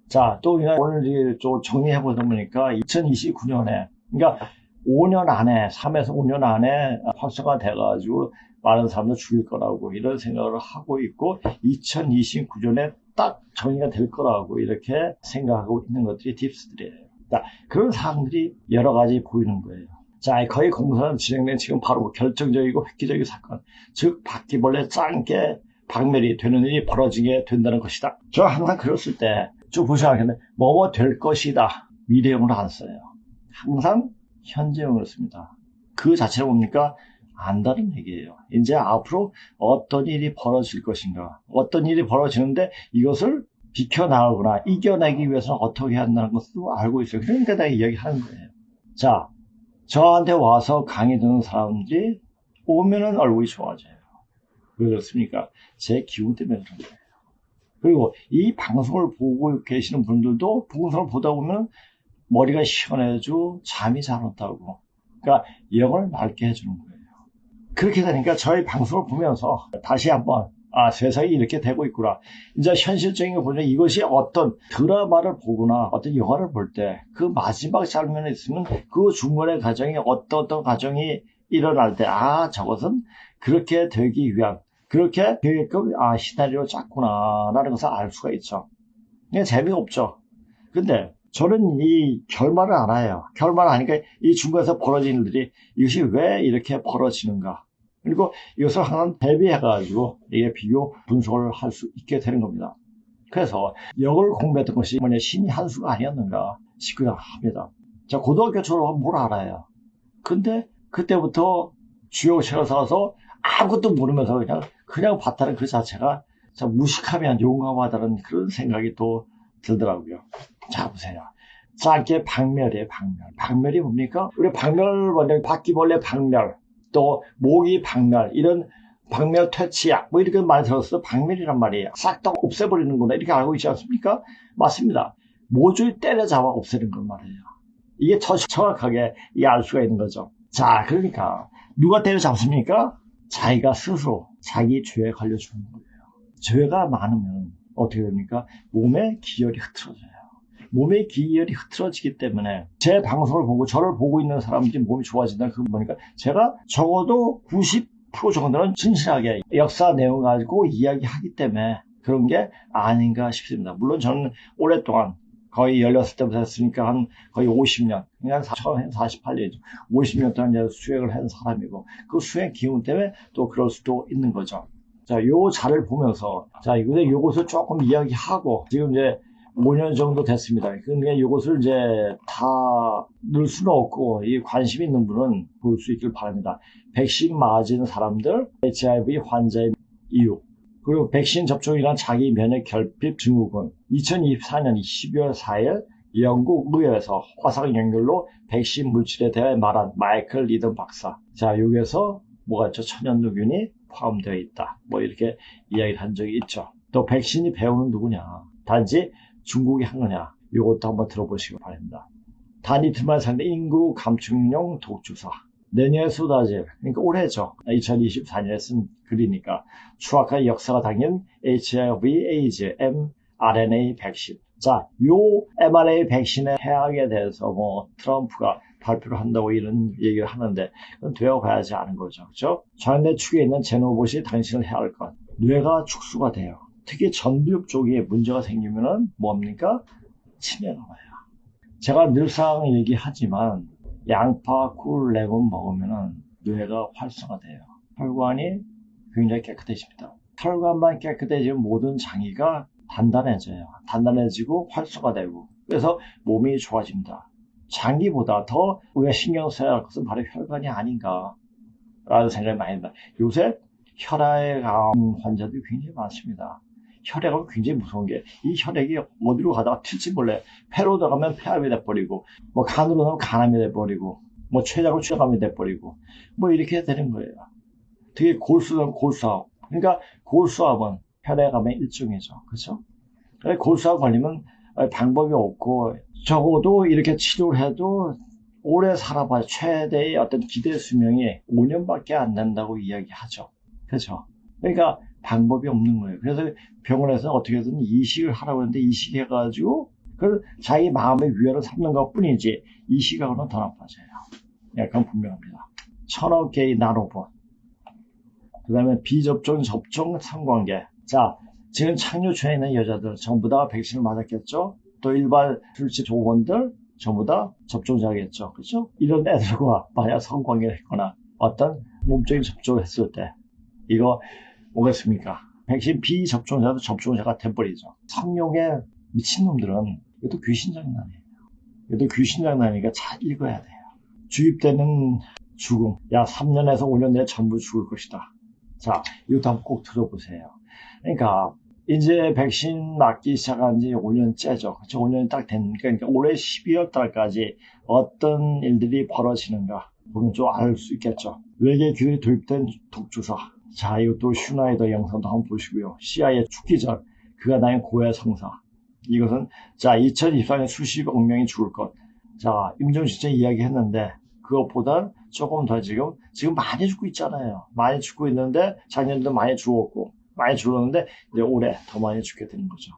자, 또 오늘 좀 정리해보다 보니까 2029년에, 그러니까 5년 안에, 3에서 5년 안에 활성화 돼가지고 많은 사람들 죽일 거라고 이런 생각을 하고 있고, 2029년에 딱 정리가 될 거라고 이렇게 생각하고 있는 것들이 딥스들이에요. 자, 그런 사항들이 여러 가지 보이는 거예요. 자, 거의 공사는 진행된 지금 바로 결정적이고 획기적인 사건, 즉 바퀴벌레 짱깨 박멸이 되는 일이 벌어지게 된다는 것이다. 저 항상 그랬을 때 쭉 보시면 뭐뭐 될 것이다. 미래형으로 안 써요. 항상 현재형으로 씁니다. 그 자체는 뭡니까? 안다는 얘기예요. 이제 앞으로 어떤 일이 벌어질 것인가. 어떤 일이 벌어지는데 이것을 비켜나가거나 이겨내기 위해서는 어떻게 한다는 것도 알고 있어요. 그러니까 내가 이야기하는 거예요. 자, 저한테 와서 강의 듣는 사람들이 오면은 얼굴이 좋아져요. 왜 그렇습니까? 제 기운 때문에 그런 거예요. 그리고 이 방송을 보고 계시는 분들도 방송을 보다 보면 머리가 시원해지고 잠이 잘 온다고. 그러니까 영을 맑게 해주는 거예요. 그렇게 되니까 저희 방송을 보면서 다시 한번 세상이 이렇게 되고 있구나. 이제 현실적인 거 보면 이것이 어떤 드라마를 보거나 어떤 영화를 볼 때 그 마지막 장면에 있으면 그 중간의 과정이 어떤 과정이 일어날 때 저것은 그렇게 되기 위한 그렇게 되게끔 시나리오를 짰구나 라는 것을 알 수가 있죠. 그냥 재미가 없죠. 근데 저는 이 결말을 알아요. 결말을 아니까 이 중간에서 벌어지는 일들이 이것이 왜 이렇게 벌어지는가. 그리고 이것을 항상 대비해가지고 이게 비교 분석을 할 수 있게 되는 겁니다. 그래서 역을 공부했던 것이 신이 한 수가 아니었는가 싶기도 합니다. 자, 고등학교 졸업하면 뭘 알아요. 근데 그때부터 주요 책을 사서 아무것도 모르면서 그냥 봤다는 그 자체가 참 무식하면 용감하다는 그런 생각이 또 들더라고요. 자, 보세요. 짧게 박멸이에요, 박멸. 박멸이 뭡니까? 우리 박멸, 먼저 바퀴벌레 박멸, 또 모기 박멸, 이런 박멸 퇴치약, 뭐 이렇게 많이 들었어도 박멸이란 말이에요. 싹 다 없애버리는구나. 이렇게 알고 있지 않습니까? 맞습니다. 모조리 때려잡아 없애는 건 말이에요. 이게 정확하게 알 수가 있는 거죠. 자, 그러니까 누가 때려잡습니까? 자기가 스스로 자기 죄에 걸려주는 거예요. 죄가 많으면 어떻게 됩니까? 몸의 기혈이 흐트러져요. 몸의 기혈이 흐트러지기 때문에 제 방송을 보고 저를 보고 있는 사람들이 몸이 좋아진다는 그건 뭐니까 제가 적어도 90% 정도는 진실하게 역사 내용 가지고 이야기하기 때문에 그런 게 아닌가 싶습니다. 물론 저는 오랫동안 거의 16때부터 했으니까 한 거의 50년, 그냥 48년이죠. 50년 동안 이제 수행을 한 사람이고, 그 수행 기운 때문에 또 그럴 수도 있는 거죠. 자, 요 자를 보면서, 자, 이것을 조금 이야기하고, 지금 이제 5년 정도 됐습니다. 그러니까 이것을 이제 다 넣을 수는 없고, 이 관심 있는 분은 볼 수 있길 바랍니다. 백신 맞은 사람들, HIV 환자의 이유, 그리고 백신 접종이란 자기 면역 결핍 증후군. 2024년 12월 4일 영국 의회에서 화상 연결로 백신 물질에 대해 말한 마이클 리든 박사. 자, 여기에서 뭐가 있죠? 천연두균이 포함되어 있다. 뭐 이렇게 이야기를 한 적이 있죠. 또 백신이 배우는 누구냐? 단지 중국이 한 거냐? 이것도 한번 들어보시기 바랍니다. 단 이틀만 상대 인구 감축용 독주사. 내년에 쏟아질, 그러니까 올해죠. 2024년에 쓴 글이니까 추악한 역사가 담긴 HIV, AIDS, mRNA 백신. 자, 요 mRNA 백신의 해악에 대해서 뭐 트럼프가 발표를 한다고 이런 얘기를 하는데 그건 되어가야지 않은 거죠. 그렇죠? 좌뇌 축에 있는 제노봇이 당신을 해할 것. 뇌가 축소가 돼요. 특히 전두엽 쪽에 문제가 생기면은 뭡니까? 치매가 와요. 제가 늘상 얘기하지만 양파, 꿀, 레몬 먹으면은 뇌가 활성화돼요. 혈관이 굉장히 깨끗해집니다. 혈관만 깨끗해지면 모든 장기가 단단해져요. 단단해지고 활성화되고 그래서 몸이 좋아집니다. 장기보다 더 우리가 신경 써야 할 것은 바로 혈관이 아닌가 라는 생각이 많이 듭니다. 요새 혈압 환자들이 굉장히 많습니다. 혈액은 굉장히 무서운 게 이 혈액이 어디로 가다가 튈지 몰래 폐로 들어가면 폐암이 돼버리고 뭐 간으로 가면 간암이 돼버리고 뭐 췌장으로 췌장암이 돼버리고 뭐 이렇게 되는 거예요. 특히 골수는 골수암. 그러니까 골수암은 혈액암의 일종이죠. 그렇죠? 골수암 걸리면 방법이 없고 적어도 이렇게 치료를 해도 오래 살아봐야 최대의 어떤 기대 수명이 5년밖에 안 된다고 이야기하죠. 그렇죠? 그러니까 방법이 없는 거예요. 그래서 병원에서 어떻게든 이식을 하라고 하는데 이식해가지고 그 자기 마음의 위안을 삼는 것 뿐이지 이식하고는 더 나빠져요. 약간 분명합니다. 1000억 개의 나노본. 그 다음에 비접종 접종 상관계. 자, 지금 착륙초에 있는 여자들 전부 다 백신을 맞았겠죠? 또 일반 술집 조원들 전부 다 접종자겠죠. 그렇죠? 이런 애들과 만약 성관계를 했거나 어떤 몸적인 접종을 했을 때 이거 뭐겠습니까? 백신 비접종자도 접종자가 돼버리죠. 성욕에 미친놈들은 이것도 귀신장난이에요. 이것도 귀신장난이니까 잘 읽어야 돼요. 주입되는 죽음. 약 3년에서 5년 내에 전부 죽을 것이다. 자, 이것도 한번 꼭 들어보세요. 그러니까 이제 백신 맞기 시작한 지 5년째죠. 그렇죠? 5년이 딱 되니까 그러니까 올해 12월 달까지 어떤 일들이 벌어지는가 보면 좀 알 수 있겠죠. 외계 기술이 도입된 독주사. 자, 이것도 슈나이더 영상도 한번 보시고요. CIA 죽기 전 그가 낳은 고해 성사. 이것은 자 2024년 수십억 명이 죽을 것. 자, 임종실 때 이야기했는데 그것보다 조금 더 지금 많이 죽고 있잖아요. 많이 죽고 있는데 작년에도 많이 죽었고 많이 죽었는데 이제 올해 더 많이 죽게 되는 거죠.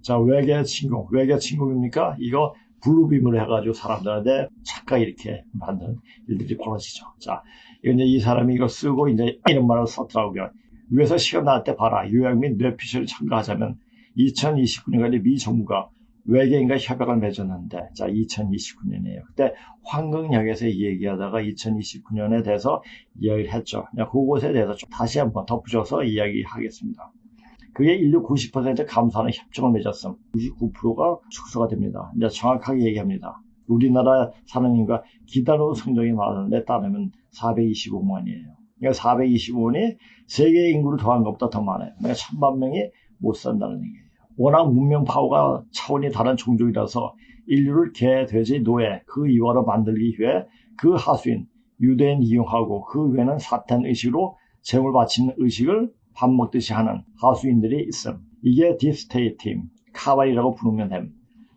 자, 외계 침공. 외계 침공입니까? 이거 블루빔으로 해가지고 사람들한테 착각 이렇게 만드는 일들이 벌어지죠. 자, 이제 이 사람이 이거 쓰고 이제 이런 말을 썼더라고요. 위에서 시간 날 때 봐라. 요약 및 뇌피셜을 첨가하자면 2029년까지 미 정부가 외계인과 협약을 맺었는데, 자, 2029년이에요. 그때 황금역에서 얘기하다가 2029년에 대해서 이야기를 했죠. 그것에 대해서 좀 다시 한번 덧붙여서 이야기하겠습니다. 그게 인류 90% 감사하는 협정을 맺었음. 99%가 축소가 됩니다. 이제 정확하게 얘기합니다. 우리나라 사는 인구가 기다로 성장이 많은데 따르면 425만이에요. 그러니까 425만이 세계 인구를 더한 것보다 더 많아요. 그러니까 1000만 명이 못 산다는 얘기예요. 워낙 문명 파워가 차원이 다른 종족이라서 인류를 개, 돼지, 노예 그 이화로 만들기 위해 그 하수인 유대인 이용하고 그 외에는 사탄 의식으로 재물 바치는 의식을 밥 먹듯이 하는 하수인들이 있음. 이게 딥스테이트 팀, 카발이라고 부르면 됨.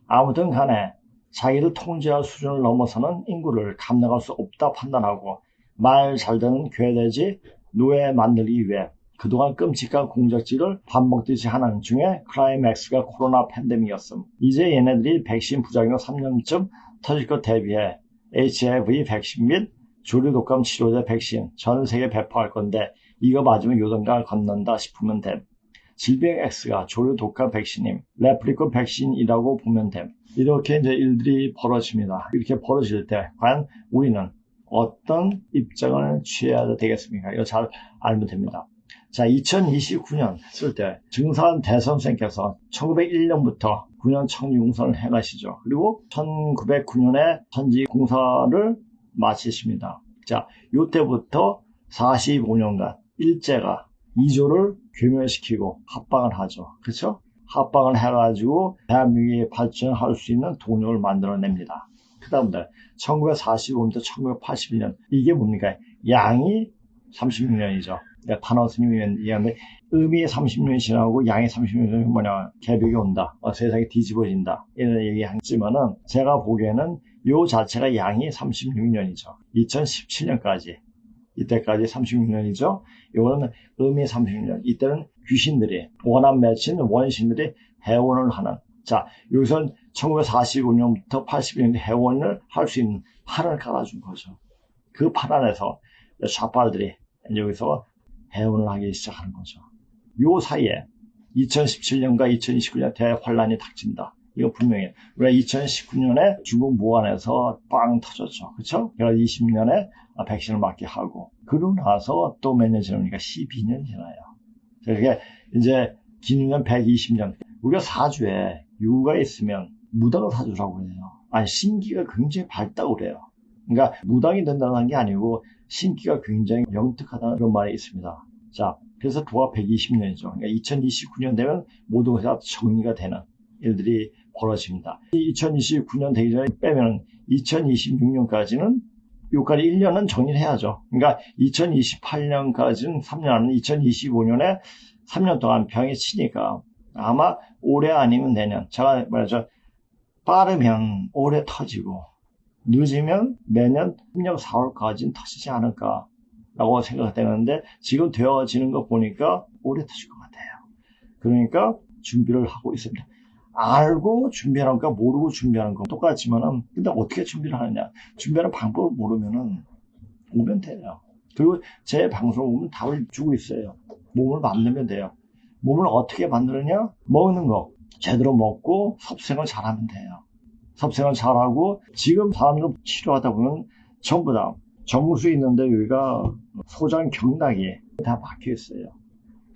아무튼 간에 자기를 통제할 수준을 넘어서는 인구를 감당할 수 없다 판단하고 말 잘 되는 괴돼지 노예 만들기 위해 그동안 끔찍한 공작질을 밥 먹듯이 하는 중에 클라이맥스가 코로나 팬데믹이었음. 이제 얘네들이 백신 부작용 3년쯤 터질 것 대비해 HIV 백신 및 조류 독감 치료제 백신 전 세계 배포할 건데 이거 맞으면 요단강을 건넌다 싶으면 됨. 질병 X가 조류 독감 백신임. 레플리콘 백신이라고 보면 됨. 이렇게 이제 일들이 벌어집니다. 이렇게 벌어질 때 과연 우리는 어떤 입장을 취해야 되겠습니까? 이거 잘 알면 됩니다. 자, 2029년 했을 때 증산 대선생께서 1901년부터 9년 청지공사를 해가시죠. 그리고 1909년에 천지공사를 마치십니다. 자, 요때부터 45년간 일제가 2조를 괴멸시키고 합방을 하죠. 그렇죠? 합방을 해가지고 대한민국이 발전할 수 있는 동력을 만들어냅니다. 그 다음에 1945년부터 1981년 이게 뭡니까? 양이 36년이죠. 판원스님이 얘기하는데 음이 36년이 지나고 양이 36년이 뭐냐 개벽이 온다. 세상이 뒤집어진다. 이런 얘기하지만은 제가 보기에는 요 자체가 양이 36년이죠. 2017년까지 이때까지 36년이죠. 이거는 음이 36년. 이때는 귀신들이 원한 맺힌 원신들이 해원을 하는. 자, 여기서는 1945년부터 81년에 해원을 할 수 있는 판을 깔아준 거죠. 그 판 안에서 좌빨들이 여기서 해원을 하기 시작하는 거죠. 요 사이에 2017년과 2029년 대환란이 닥친다. 이거 분명해요. 우리가 2019년에 중국 무안에서 빵 터졌죠. 그렇죠? 그래서 20년에 백신을 맞게 하고 그러고 나서 또 몇 년 지나니까 12년이 지나요. 그게 이제 기념년 120년. 우리가 사주에 유가 있으면 무당을 사주라고 해요. 아니 신기가 굉장히 밝다고 그래요. 그러니까 무당이 된다는 게 아니고 신기가 굉장히 영특하다는 그런 말이 있습니다. 자, 그래서 도가 120년이죠. 그러니까 2029년 되면 모든 것이 다 정리가 되는 일들이 벌어집니다. 2029년 되기 전에 빼면 2026년까지는 요까지 1년은 정리를 해야죠. 그러니까 2028년까지는 3년 안에 2025년에 3년 동안 병이 치니까 아마 올해 아니면 내년. 제가 말하죠. 빠르면 올해 터지고 늦으면 내년 3년 4월까지는 터지지 않을까라고 생각되는데 지금 되어지는 거 보니까 올해 터질 것 같아요. 그러니까 준비를 하고 있습니다. 알고 준비하는 것과 모르고 준비하는 건 똑같지만은 근데 어떻게 준비를 하느냐. 준비하는 방법을 모르면은 오면 돼요. 그리고 제 방송을 보면 답을 주고 있어요. 몸을 만들면 돼요. 몸을 어떻게 만드느냐? 먹는 거 제대로 먹고 섭생을 잘하면 돼요. 섭생을 잘하고 지금 사람들 치료하다 보면 전부 다 정수 있는데 여기가 소장 경락이 다 막혀 있어요.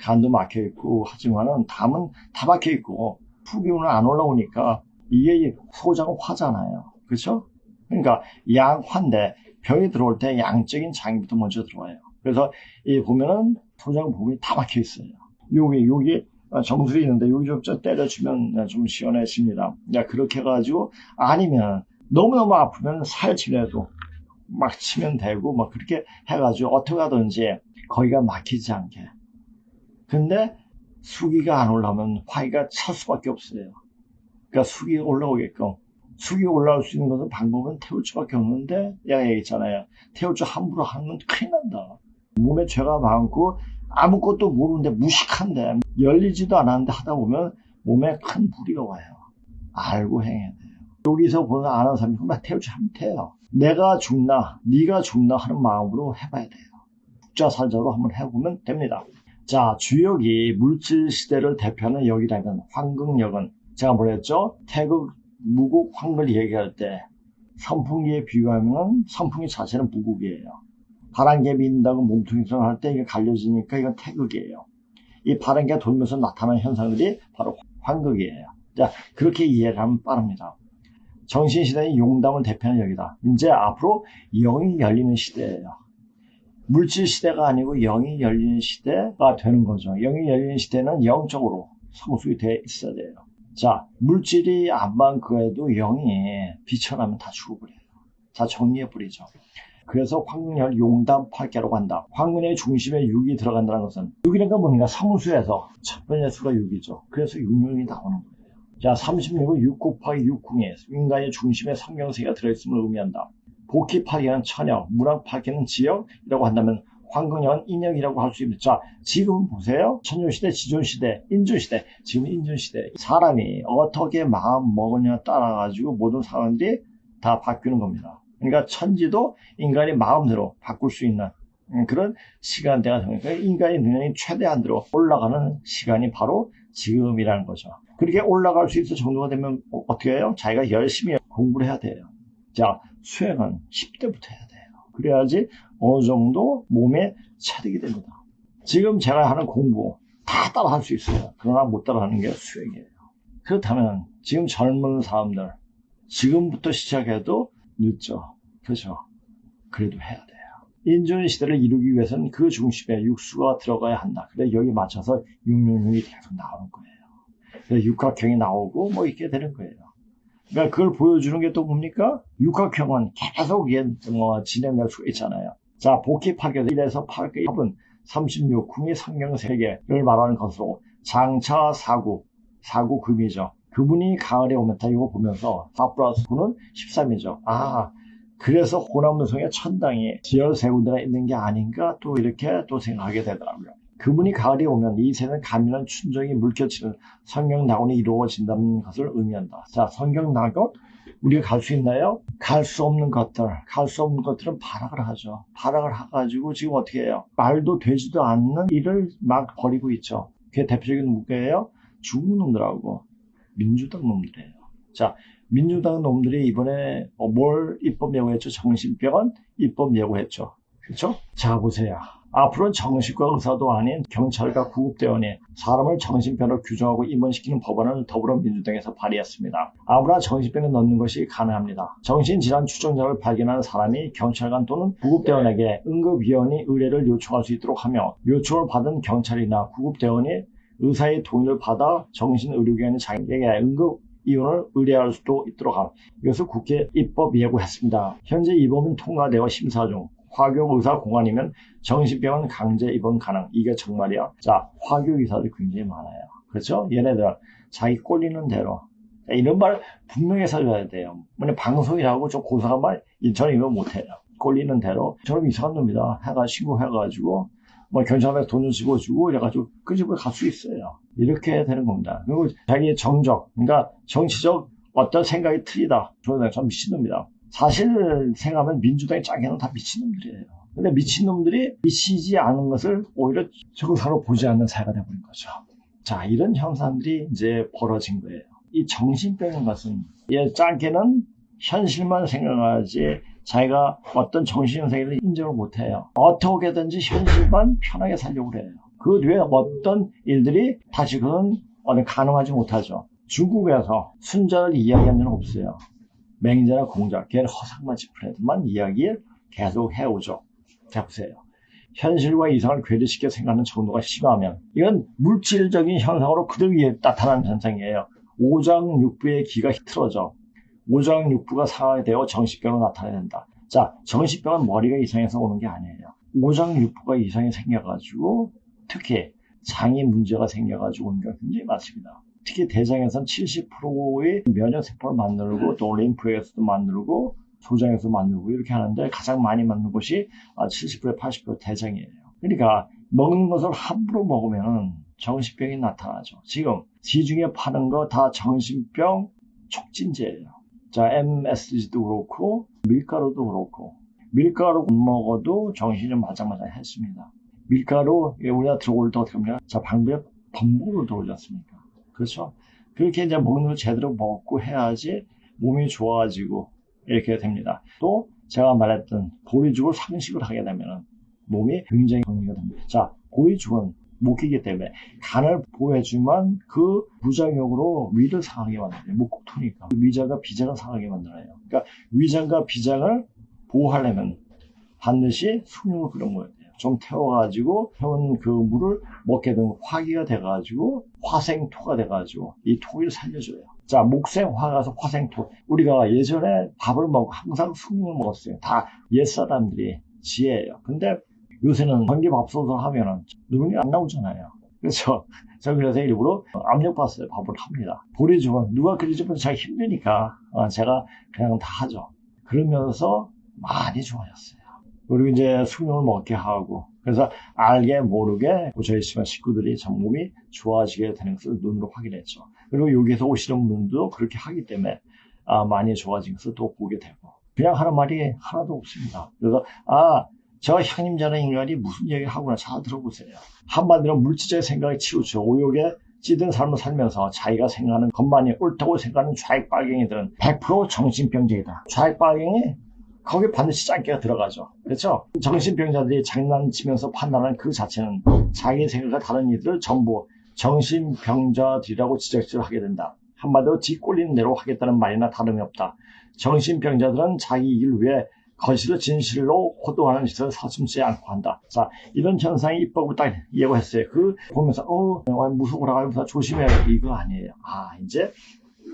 간도 막혀 있고 하지만은 담은 다 막혀 있고 푸기운은 안 올라오니까 이게 소장은 화잖아요. 그렇죠? 그러니까 양화인데 병이 들어올 때 양적인 장기부터 먼저 들어와요. 그래서 이 보면은 소장 부분이 다 막혀 있어요. 여기 정수리 있는데 여기 좀 때려주면 좀 시원해집니다. 그렇게 해가지고 아니면 너무너무 아프면 살치려도 막 치면 되고 막 그렇게 해가지고 어떻게 하든지 거기가 막히지 않게. 근데 수기가 안 올라오면 화기가 찰 수밖에 없어요. 그러니까 수기가 올라오게끔. 수기가 올라올 수 있는 것은 방법은 태울 수밖에 없는데 내가 얘기했잖아요. 태울 줄 함부로 하면 큰일 난다. 몸에 죄가 많고 아무것도 모르는데 무식한데 열리지도 않았는데 하다 보면 몸에 큰 무리가 와요. 알고 행해야 돼요. 여기서 보는 아는 사람이 그만 태우지 하면 돼요. 내가 죽나 네가 죽나 하는 마음으로 해봐야 돼요. 국자살자로 한번 해보면 됩니다. 자, 주역이 물질시대를 대표하는 역이라면 황금역은 제가 뭐랬죠? 태극, 무국, 황을 얘기할 때 선풍기에 비유하면 선풍기 자체는 무국이에요. 바람개비 있다고 몸통이처럼 할 때 이게 갈려지니까 이건 태극이에요. 이 바람개가 돌면서 나타나는 현상들이 바로 황극이에요. 자, 그렇게 이해를 하면 빠릅니다. 정신시대의 용담을 대표하는 역이다. 이제 앞으로 영이 열리는 시대예요. 물질시대가 아니고 영이 열리는 시대가 되는 거죠. 영이 열리는 시대는 영적으로 성숙이 되어 있어야 돼요. 자, 물질이 암만 그래도 영이 비천하면 다 죽어버려요. 다 정리해버리죠. 그래서 황금을 용담 8개라고 한다. 황금의 중심에 6이 들어간다는 것은 6이라는 건 뭡니까? 성수에서 첫 번째 수가 6이죠. 그래서 6령이 나오는 거예요. 자, 36은 6 곱하기 6궁에 인간의 중심에 성경세가 들어있음을 의미한다. 복희 8개는 천역, 문학 8개는 지역이라고 한다면 황금령은 인역이라고 할 수 있습니다. 자, 지금 보세요. 천년시대, 지존시대, 인존시대. 지금 인존시대. 사람이 어떻게 마음 먹으냐 따라가지고 모든 상황들이 다 바뀌는 겁니다. 그러니까 천지도 인간이 마음대로 바꿀 수 있는 그런 시간대가 되니까 인간의 능력이 최대한대로 올라가는 시간이 바로 지금이라는 거죠. 그렇게 올라갈 수 있을 정도가 되면 어떻게 해요? 자기가 열심히 공부를 해야 돼요. 자, 수행은 10대부터 해야 돼요. 그래야지 어느 정도 몸에 체득이 됩니다. 지금 제가 하는 공부 다 따라 할 수 있어요. 그러나 못 따라하는 게 수행이에요. 그렇다면 지금 젊은 사람들 지금부터 시작해도 늦죠. 그렇죠? 그래도 해야 돼요. 인조의 시대를 이루기 위해서는 그 중심에 육수가 들어가야 한다. 그래 여기 맞춰서 666이 계속 나오는 거예요. 그래서 육각형이 나오고 뭐 이렇게 되는 거예요. 그러니까 그걸 보여주는 게 또 뭡니까? 육각형은 계속 진행될 수 있잖아요. 자, 복희파괴 1에서 8의 합은 36, 궁이 상경 3개를 말하는 것으로 장차 사구 금이죠. 그분이 가을에 오면 다 이거 보면서 4 플러스 9는 13이죠. 그래서 호남노성의 천당이 13군데나 있는 게 아닌가 또 이렇게 또 생각하게 되더라고요. 그분이 가을에 오면 이 세는 가면은 춘정이 물결치는 성경낙원이 이루어진다는 것을 의미한다. 자, 성경낙원 우리가 갈 수 있나요? 갈 수 없는 것들은 발악을 하죠. 발악을 해가지고 지금 어떻게 해요? 말도 되지도 않는 일을 막 벌이고 있죠. 그게 대표적인 누구예요? 중국 놈들하고 민주당 놈들이에요. 자, 민주당 놈들이 이번에 뭘 입법 예고했죠? 정신병원 입법 예고했죠. 그렇죠? 자, 보세요. 앞으로는 정신과 의사도 아닌 경찰과 구급대원이 사람을 정신병으로 규정하고 입원시키는 법안을 더불어민주당에서 발의했습니다. 아무나 정신병에 넣는 것이 가능합니다. 정신질환 추정자를 발견하는 사람이 경찰관 또는 구급대원에게 응급위원이 의뢰를 요청할 수 있도록 하며 요청을 받은 경찰이나 구급대원이 의사의 동의를 받아 정신의료기관의 자객에게 응급이원을 의뢰할 수도 있도록 함. 이것을 국회 입법 예고했습니다. 현재 이 법은 통과되어 심사 중. 화교의사 공안이면 정신병원 강제 입원 가능. 이게 정말이야. 자, 화교의사들이 굉장히 많아요. 그렇죠? 얘네들 자기 꼴리는 대로. 이런 말 분명히 써줘야 돼요. 뭐냐 방송이라고 좀 고상한 말 저는 이거 못해요. 꼴리는 대로 저는 이상한 놈이다 신고해가지고 뭐 경찰에 돈을 집어주고 이래가지고 그 집을 갈 수 있어요. 이렇게 되는 겁니다. 그리고 자기의 정적, 그러니까 정치적 어떤 생각이 틀리다. 저는 참 미친놈이다. 사실 생각하면 민주당의 짱에는 다 미친놈들이에요. 근데 미친놈들이 미치지 않은 것을 오히려 정상으로 보지 않는 사회가 되어버린 거죠. 자, 이런 현상들이 이제 벌어진 거예요. 이 정신병인 것은 짱개는 현실만 생각하지 자기가 어떤 정신현상을 인정을 못해요. 어떻게든지 현실만 편하게 살려고 해요. 그 뒤에 어떤 일들이 다시 그건 가능하지 못하죠. 중국에서 순자를 이야기한 적은 없어요. 맹자나 공자, 걔는 허상만 짚으려만 이야기를 계속 해오죠. 자, 보세요. 현실과 이상을 괴리시켜 생각하는 정도가 심하면 이건 물질적인 현상으로 그들 위에 나타나는 현상이에요. 오장육부의 기가 틀어져. 오장육부가 상하되어 정신병으로 나타나야 된다. 자, 정신병은 머리가 이상해서 오는 게 아니에요. 오장육부가 이상이 생겨가지고 특히 장이 문제가 생겨가지고 오는 게 굉장히 많습니다. 특히 대장에서는 70%의 면역세포를 만들고 또 림프에서도 만들고 소장에서 만들고 이렇게 하는데 가장 많이 만드는 곳이 70% 80% 대장이에요. 그러니까 먹는 것을 함부로 먹으면 정신병이 나타나죠. 지금 시중에 파는 거 다 정신병 촉진제예요. 자, MSG도 그렇고 밀가루도 그렇고 밀가루 못 먹어도 정신이 좀 말짱말짱했습니다. 밀가루 우리가 들어올 때 어떻게 합니까? 자, 방비에 범벅으로 들어오지 않습니까? 그렇죠? 그렇게 이제 먹는 걸 제대로 먹고 해야지 몸이 좋아지고 이렇게 됩니다. 또 제가 말했던 보리죽을 상식을 하게 되면 몸이 굉장히 건강해가 됩니다. 자, 보리죽은 목이기 때문에 간을 보호해주면 그 부작용으로 위를 상하게 만들어요. 목국토니까. 위장과 비장을 상하게 만들어요. 그러니까 위장과 비장을 보호하려면 반드시 숭늉을 끓여먹어야 돼요. 좀 태워가지고 태운 그 물을 먹게 되면 화기가 돼가지고 화생토가 돼가지고 이 토기를 살려줘요. 자, 목생화 가서 화생토. 우리가 예전에 밥을 먹고 항상 숭늉을 먹었어요. 다 옛사람들이 지혜예요. 근데 요새는 전기밥솥을 하면은 눈이 안 나오잖아요. 그렇죠? 저 그래서 일부러 압력밥솥에 밥을 합니다. 보리죽은 누가 끓여주면 자기 힘드니까 제가 그냥 다 하죠. 그러면서 많이 좋아졌어요. 그리고 이제 숭늉을 먹게 하고 그래서 알게 모르게 저희 식구들이 참 몸이 좋아지게 되는 것을 눈으로 확인했죠. 그리고 여기서 오시는 분들도 그렇게 하기 때문에 많이 좋아진 것을 또 보게 되고 그냥 하는 말이 하나도 없습니다. 그래서 저 형님자는 인간이 무슨 얘기를 하구나 잘 들어보세요. 한마디로 물질적인 생각에 치우쳐 오욕에 찌든 삶을 살면서 자기가 생각하는 것만이 옳다고 생각하는 좌익빨갱이들은 100% 정신병자이다. 좌익빨갱이 거기에 반드시 짱깨가 들어가죠. 그렇죠? 정신병자들이 장난치면서 판단하는 그 자체는 자기 생각과 다른 이들을 전부 정신병자들이라고 지적질을 하게 된다. 한마디로 지 꼴리는 대로 하겠다는 말이나 다름이 없다. 정신병자들은 자기 이익을 위해 거실을 진실로 호도하는 짓을 서슴지 않고 한다. 자, 이런 현상이 입법을 딱 예고했어요. 그 보면서 무서워라 하면서 조심해야 돼. 이거 아니에요. 이제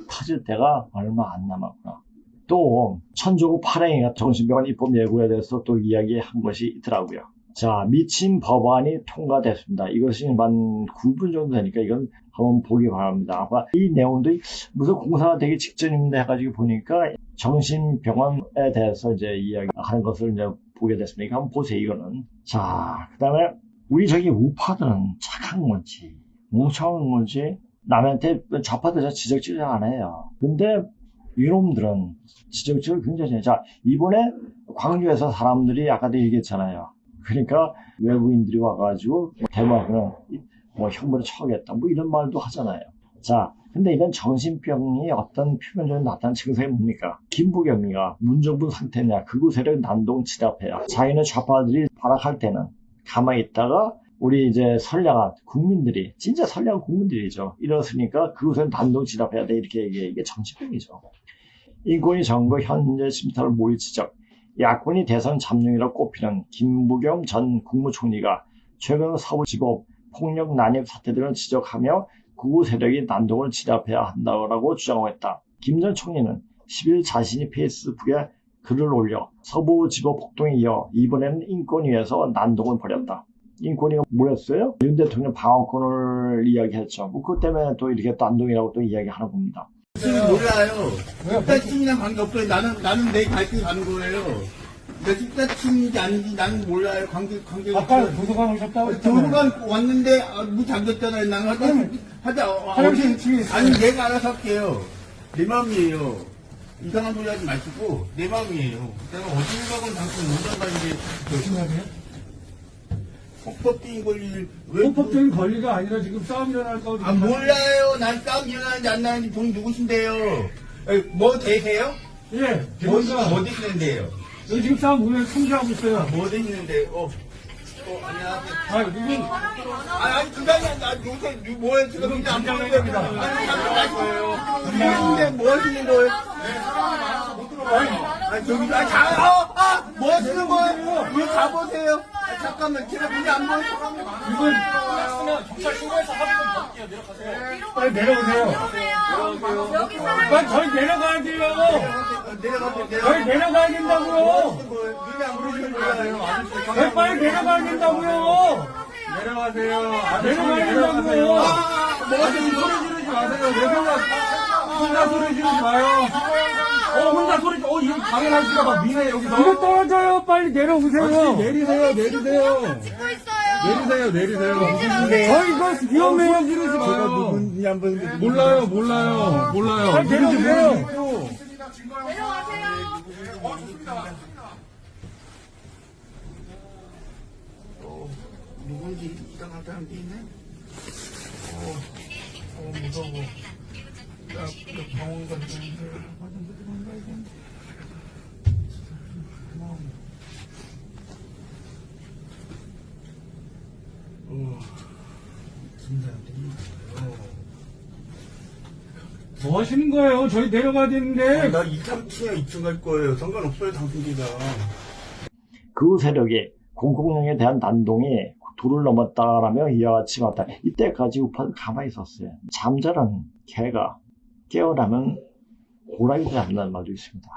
터질 때가 얼마 안 남았구나. 또 천조국 발행위가 정신병원 입법 예고에 대해서 또 이야기한 것이 있더라고요. 자, 미친 법안이 통과됐습니다. 이것이 한 9분 정도 되니까 이건 한번 보기 바랍니다. 아마 이 내용도 무슨 공사가 되기 직전인데 해가지고 보니까 정신병원에 대해서 이제 이야기하는 것을 이제 보게 됐습니다. 한번 보세요, 이거는. 자, 그 다음에 우리 저기 우파들은 착한 건지, 멍청한 건지, 남한테 좌파들 지적질을 안 해요. 근데 이놈들은 지적질을 굉장히 해요. 자, 이번에 광주에서 사람들이 아까도 얘기했잖아요. 그러니까 외부인들이 와가지고 대마는 형벌을 처하겠다 이런 말도 하잖아요. 자, 근데 이런 정신병이 어떤 표면적으로 나타난 증상이 뭡니까? 김부겸이가 문정부 상태냐, 극우 세력 난동 치닫해야 자기네 좌파들이 발악할 때는 가만히 있다가 우리 이제 선량한 국민들이, 진짜 선량한 국민들이죠. 이렇으니까 그것은 난동 치닫해야 돼. 이렇게 얘기해. 이게 정신병이죠. 인권위 정거 현재 심사를 모의 지적. 야권이 대선 잠룡이라고 꼽히는 김부겸 전 국무총리가 최근 서울지법 폭력 난입 사태들을 지적하며 극우 세력이 난동을 치닫해야 한다고 주장했다. 김 전 총리는 10일 자신이 페이스북에 글을 올려 서부지법 폭동에 이어 이번에는 인권위에서 난동을 벌였다. 인권위가 뭐랬어요? 윤 대통령 방어권을 이야기했죠. 그것 때문에 또 이렇게 난동이라고 또 이야기하는 겁니다. 몰라요. 식사팀이랑 관계없어요. 나는 내 갈 길 가는 거예요. 근데 식사팀인지 아닌지 나는 몰라요. 관계 아까 도서관 오셨다고 했잖아요. 도서관 왔는데 문 잠겼잖아요. 나는 아니 내가 알아서 할게요. 내 마음이에요. 이상한 소리 하지 마시고 내 마음이에요. 내가 어딜 가건 당신 운전가인데 무슨 말이에요? 폭법적인 권리를 헌법적인 권리가 아니라 지금 싸움 일어날 거. 몰라요. 난 싸움 일어나는지 안 나는지 본 누구신데요? 뭐 되세요? 예, 뭐 제가 되시는데요? 여기 지금 싸움 보면 통제하고 있어요. 뭐 되시는데? 안녕하세요. 누군 아니 그게 아니라 요새 뭐해 지금 이제 안 보이는데 아니 잠깐만요. 근데 뭐 하시는 거예요? 아니 저기 뭐 하시는 거예요? 왜 가보세요? 잠깐만 제가 문이 안 보여서 이건 경찰 신고해서 합의금 볼게요. 내려가세요. 빨리 내려오세요. 여기 사람 빨리 저희 내려가야 돼요. 저희 내려가야 된다고요. 눈이 안 보이시는 거예요? 저희 빨리 내려가야 된다고요. 내려가세요. 내려가야 된다고요. 뭐 하시는 소리 지르지 마세요. 혼자 소리 지르지 마요. 혼자 소리, 이거 당연하지가 막 미네, 여기서. 이거 떨어져요. 빨리 내려오세요. 내리세요. 찍고 있어요. 내리세요. 저 이거 위험해요. 지르지 제가 마요. 누군지 안 보는데 몰라요. 빨리 내려오세요. 내려가세요. 누군지 이상한 사람도 있네. 무서워. 나 병원 갔는데 뭐 하시는 거예요? 저희 내려가야 되는데. 나 2, 3층에 2층 갈 거예요. 상관없어요, 당신들이랑. 극우 세력이 공공령에 대한 난동이 도를 넘었다라며 이와 같이 맞다. 이때까지 우파는 가만히 있었어요. 잠자는 개가 깨어나면 고라니가 잡는다는 말도 있습니다.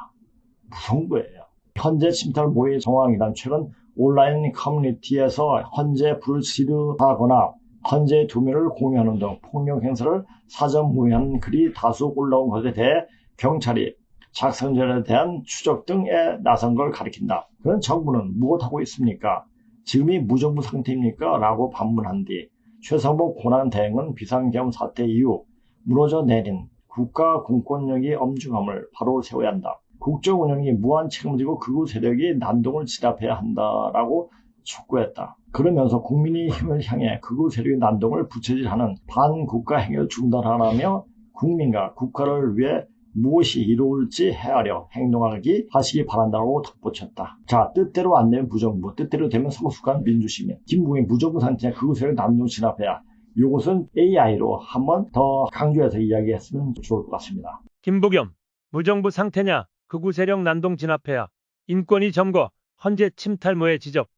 무서운 거예요. 현재 침탈 모의 정황이란 최근 온라인 커뮤니티에서 헌재 불을 지르하거나 헌재의 두면을 공유하는 등 폭력 행사를 사전 모의하는 글이 다수 올라온 것에 대해 경찰이 작성자에 대한 추적 등에 나선 걸 가리킨다. 그런 정부는 무엇하고 있습니까? 지금이 무정부 상태입니까? 라고 반문한 뒤 최상목 고난대행은 비상계엄 사태 이후 무너져 내린 국가 공권력의 엄중함을 바로 세워야 한다. 국정 운영이 무한 책임을 지고 극우 세력이 난동을 치닫해야 한다라고 촉구했다. 그러면서 국민의 힘을 향해 극우 세력의 난동을 부채질하는 반국가 행위를 중단하라며 국민과 국가를 위해 무엇이 이루어질지 헤아려 행동하기 하시기 바란다고 덧붙였다. 자, 뜻대로 안 되면 부정부, 뜻대로 되면 성숙한 민주시민. 김부의 무정부 상태냐 그곳을 남용 진압해야. 이것은 AI로 한번 더 강조해서 이야기했으면 좋을 것 같습니다. 김부겸, 무정부 상태냐, 극우 세력 난동 진압해야, 인권위 점거, 헌재 침탈모의 지적.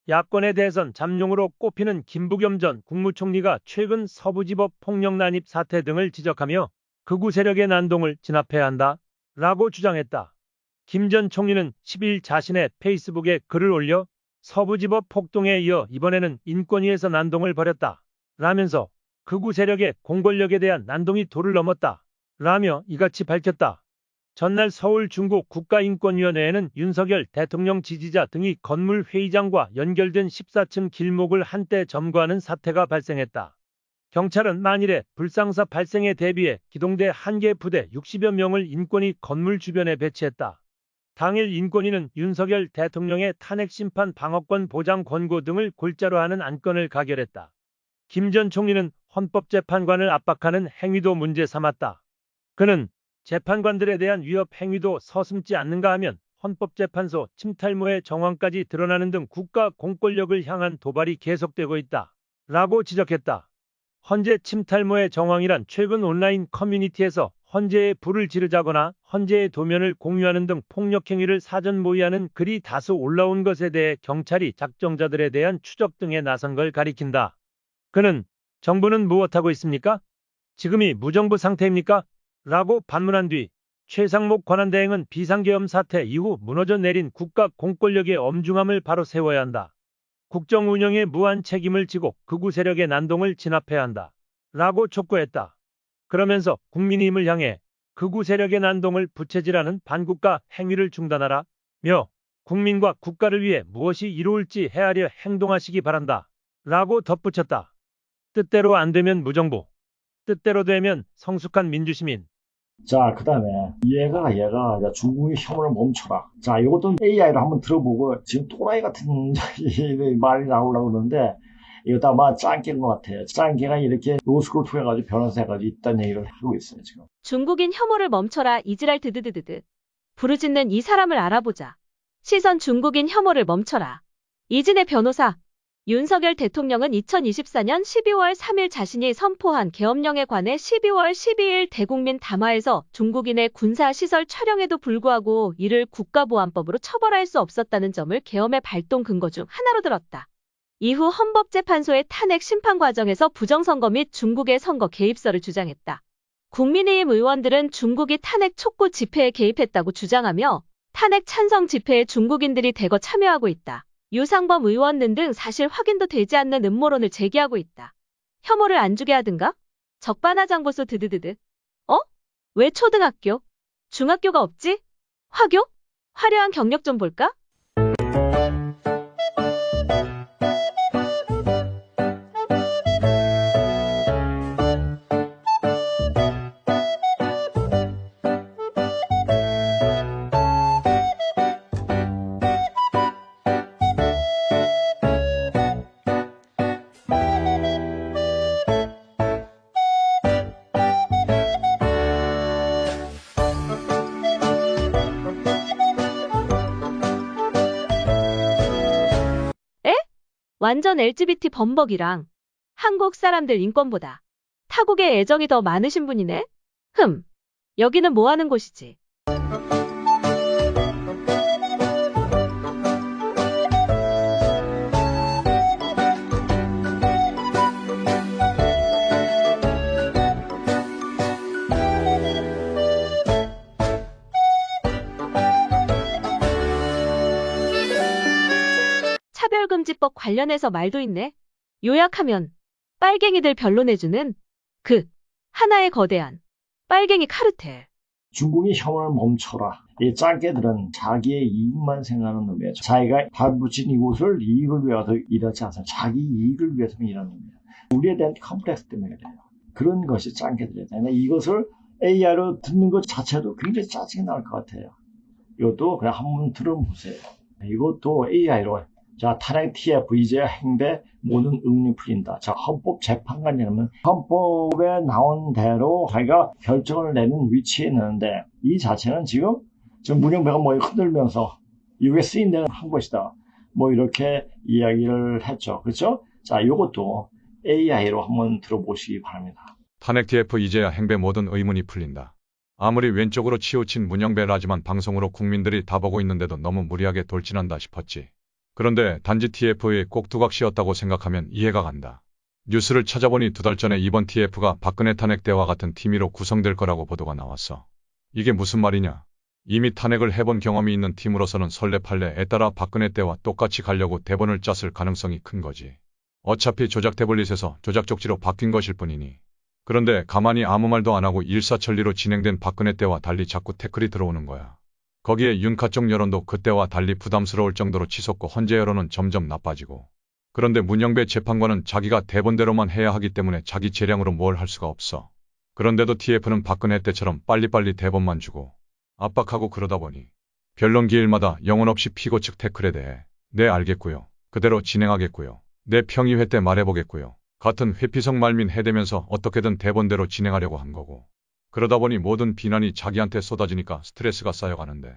야권에 대해선 잠룡으로 꼽히는 김부겸 전 국무총리가 최근 서부지법 폭력 난입 사태 등을 지적하며 극우 세력의 난동을 진압해야 한다 라고 주장했다. 김 전 총리는 10일 자신의 페이스북에 글을 올려 서부지법 폭동에 이어 이번에는 인권위에서 난동을 벌였다 라면서 극우 세력의 공권력에 대한 난동이 도를 넘었다 라며 이같이 밝혔다. 전날 서울 중구 국가인권위원회에는 윤석열 대통령 지지자 등이 건물 회의장과 연결된 14층 길목을 한때 점거하는 사태가 발생했다. 경찰은 만일의 불상사 발생에 대비해 기동대 1개 부대 60여 명을 인권위 건물 주변에 배치했다. 당일 인권위는 윤석열 대통령의 탄핵심판 방어권 보장 권고 등을 골자로 하는 안건을 가결했다. 김 전 총리는 헌법재판관을 압박하는 행위도 문제 삼았다. 그는 재판관들에 대한 위협 행위도 서슴지 않는가 하면 헌법재판소 침탈모의 정황까지 드러나는 등 국가 공권력을 향한 도발이 계속되고 있다 라고 지적했다. 헌재 침탈모의 정황이란 최근 온라인 커뮤니티에서 헌재에 불을 지르자거나 헌재의 도면을 공유하는 등 폭력행위를 사전 모의하는 글이 다수 올라온 것에 대해 경찰이 작정자들에 대한 추적 등에 나선 걸 가리킨다. 그는 정부는 무엇하고 있습니까? 지금이 무정부 상태입니까? 라고 반문한 뒤 최상목 권한대행은 비상계엄 사태 이후 무너져 내린 국가 공권력의 엄중함을 바로 세워야 한다. 국정 운영에 무한 책임을 지고 극우 세력의 난동을 진압해야 한다. 라고 촉구했다. 그러면서 국민의힘을 향해 극우 세력의 난동을 부채질하는 반국가 행위를 중단하라 며 국민과 국가를 위해 무엇이 이루어질지 헤아려 행동하시기 바란다. 라고 덧붙였다. 뜻대로 안 되면 무정부, 뜻대로 되면 성숙한 민주시민. 자, 그 다음에 얘가 중국의 혐오를 멈춰라. 자, 이것도 AI로 한번 들어보고 지금 또라이 같은 말이 나오려고 그러는데 이것도 아마 짱깨인 것 같아요. 짱깨가 이렇게 로스쿨 통해가지고 변호사 해가지고 있다는 얘기를 하고 있어요, 지금. 중국인 혐오를 멈춰라 이지랄 드드드드드. 부르짖는 이 사람을 알아보자. 시선 중국인 혐오를 멈춰라. 이진의 변호사. 윤석열 대통령은 2024년 12월 3일 자신이 선포한 계엄령에 관해 12월 12일 대국민 담화에서 중국인의 군사시설 촬영에도 불구하고 이를 국가보안법으로 처벌할 수 없었다는 점을 계엄의 발동 근거 중 하나로 들었다. 이후 헌법재판소의 탄핵 심판 과정에서 부정선거 및 중국의 선거 개입설을 주장했다. 국민의힘 의원들은 중국이 탄핵 촉구 집회에 개입했다고 주장하며 탄핵 찬성 집회에 중국인들이 대거 참여하고 있다. 유상범 의원 등 사실 확인도 되지 않는 음모론을 제기하고 있다. 혐오를 안 주게 하든가? 적반하장보소 드드드드. 왜 초등학교? 중학교가 없지? 화교? 화려한 경력 좀 볼까? 완전 LGBT 범벅이랑 한국 사람들 인권보다 타국에 애정이 더 많으신 분이네? 여기는 뭐 하는 곳이지? 차별금지법 관련해서 말도 있네. 요약하면 빨갱이들 변론해주는 그 하나의 거대한 빨갱이 카르텔. 중국의 혐오를 멈춰라. 이 짱깨들은 자기의 이익만 생각하는 놈이에요. 자기가 발붙인 이곳을 이익을 위해서 일하지 않습니다. 자기 이익을 위해서만 일하는 놈이에요. 우리에 대한 컴플렉스 때문에 그래요. 그런 것이 짱깨들이에요. 이것을 AI로 듣는 것 자체도 굉장히 짜증이 날 것 같아요. 이것도 그냥 한번 들어보세요. 이것도 AI로 자, 탄핵 TF 이제 행배 모든 의문이 풀린다. 자, 헌법재판관이라면 헌법에 나온 대로 자기가 결정을 내는 위치에 있는데 이 자체는 지금 문영배가 뭐 흔들면서 이게 쓰인다는 한 것이다. 뭐 이렇게 이야기를 했죠. 그렇죠? 자, 이것도 AI로 한번 들어보시기 바랍니다. 탄핵 TF 이제야 행배 모든 의문이 풀린다. 아무리 왼쪽으로 치우친 문영배라지만 방송으로 국민들이 다 보고 있는데도 너무 무리하게 돌진한다 싶었지. 그런데 단지 TF의 꼭두각시였다고 생각하면 이해가 간다. 뉴스를 찾아보니 2달 전에 이번 TF가 박근혜 탄핵 때와 같은 팀으로 구성될 거라고 보도가 나왔어. 이게 무슨 말이냐? 이미 탄핵을 해본 경험이 있는 팀으로서는 설레팔레에 따라 박근혜 때와 똑같이 가려고 대본을 짰을 가능성이 큰 거지. 어차피 조작 태블릿에서 조작 쪽지로 바뀐 것일 뿐이니. 그런데 가만히 아무 말도 안 하고 일사천리로 진행된 박근혜 때와 달리 자꾸 태클이 들어오는 거야. 거기에 윤카 쪽 여론도 그때와 달리 부담스러울 정도로 치솟고 헌재 여론은 점점 나빠지고. 그런데 문영배 재판관은 자기가 대본대로만 해야 하기 때문에 자기 재량으로 뭘 할 수가 없어. 그런데도 TF는 박근혜 때처럼 빨리빨리 대본만 주고 압박하고 그러다 보니 변론 기일마다 영혼 없이 피고 측 태클에 대해 네 알겠고요. 그대로 진행하겠고요. 내 평의회 때 말해보겠고요. 같은 회피성 말민 해대면서 어떻게든 대본대로 진행하려고 한 거고. 그러다 보니 모든 비난이 자기한테 쏟아지니까 스트레스가 쌓여가는데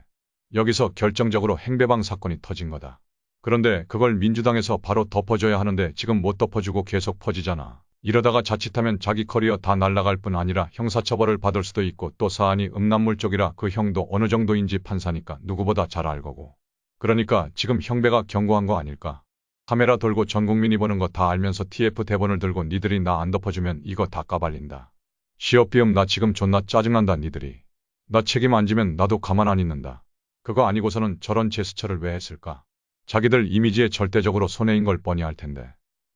여기서 결정적으로 행배방 사건이 터진 거다. 그런데 그걸 민주당에서 바로 덮어줘야 하는데 지금 못 덮어주고 계속 퍼지잖아. 이러다가 자칫하면 자기 커리어 다 날아갈 뿐 아니라 형사처벌을 받을 수도 있고 또 사안이 음란물 쪽이라 그 형도 어느 정도인지 판사니까 누구보다 잘 알 거고. 그러니까 지금 형배가 경고한 거 아닐까? 카메라 돌고 전 국민이 보는 거 다 알면서 TF 대본을 들고 니들이 나 안 덮어주면 이거 다 까발린다. 시업비움 나 지금 존나 짜증난다 니들이. 나 책임 안 지면 나도 가만 안 있는다. 그거 아니고서는 저런 제스처를 왜 했을까? 자기들 이미지에 절대적으로 손해인 걸 뻔히 알 텐데.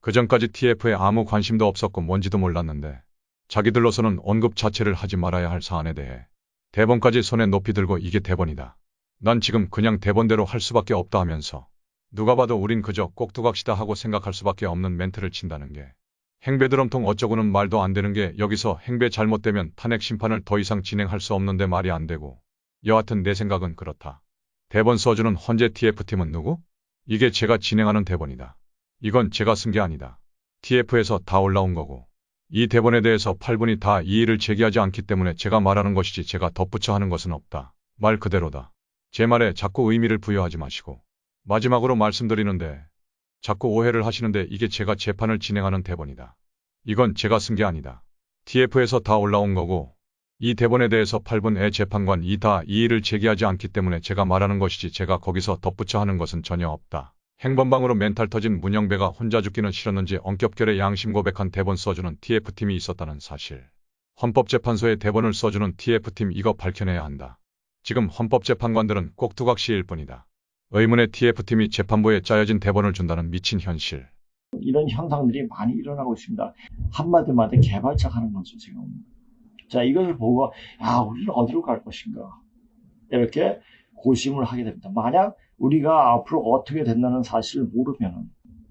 그전까지 TF에 아무 관심도 없었고 뭔지도 몰랐는데 자기들로서는 언급 자체를 하지 말아야 할 사안에 대해 대본까지 손에 높이 들고 이게 대본이다. 난 지금 그냥 대본대로 할 수밖에 없다 하면서 누가 봐도 우린 그저 꼭두각시다 하고 생각할 수밖에 없는 멘트를 친다는 게 행배드럼통 어쩌고는 말도 안 되는 게 여기서 행배 잘못되면 탄핵 심판을 더 이상 진행할 수 없는데 말이 안 되고 여하튼 내 생각은 그렇다. 대본 써주는 헌재 TF팀은 누구? 이게 제가 진행하는 대본이다. 이건 제가 쓴 게 아니다. TF에서 다 올라온 거고 이 대본에 대해서 8분이 다 이의를 제기하지 않기 때문에 제가 말하는 것이지 제가 덧붙여 하는 것은 없다. 말 그대로다. 제 말에 자꾸 의미를 부여하지 마시고 마지막으로 말씀드리는데 자꾸 오해를 하시는데 이게 제가 재판을 진행하는 대본이다. 이건 제가 쓴 게 아니다. TF에서 다 올라온 거고 이 대본에 대해서 8분의 재판관이 다 이의를 제기하지 않기 때문에 제가 말하는 것이지 제가 거기서 덧붙여 하는 것은 전혀 없다. 행번방으로 멘탈 터진 문영배가 혼자 죽기는 싫었는지 엉겹결에 양심 고백한 대본 써주는 TF팀이 있었다는 사실. 헌법재판소에 대본을 써주는 TF팀 이거 밝혀내야 한다. 지금 헌법재판관들은 꼭두각시일 뿐이다. 의문의 TF팀이 재판부에 짜여진 대본을 준다는 미친 현실. 이런 현상들이 많이 일어나고 있습니다. 한마디마다 개발작하는 거죠, 지금. 자, 이것을 보고, 우리는 어디로 갈 것인가. 이렇게 고심을 하게 됩니다. 만약 우리가 앞으로 어떻게 된다는 사실을 모르면은.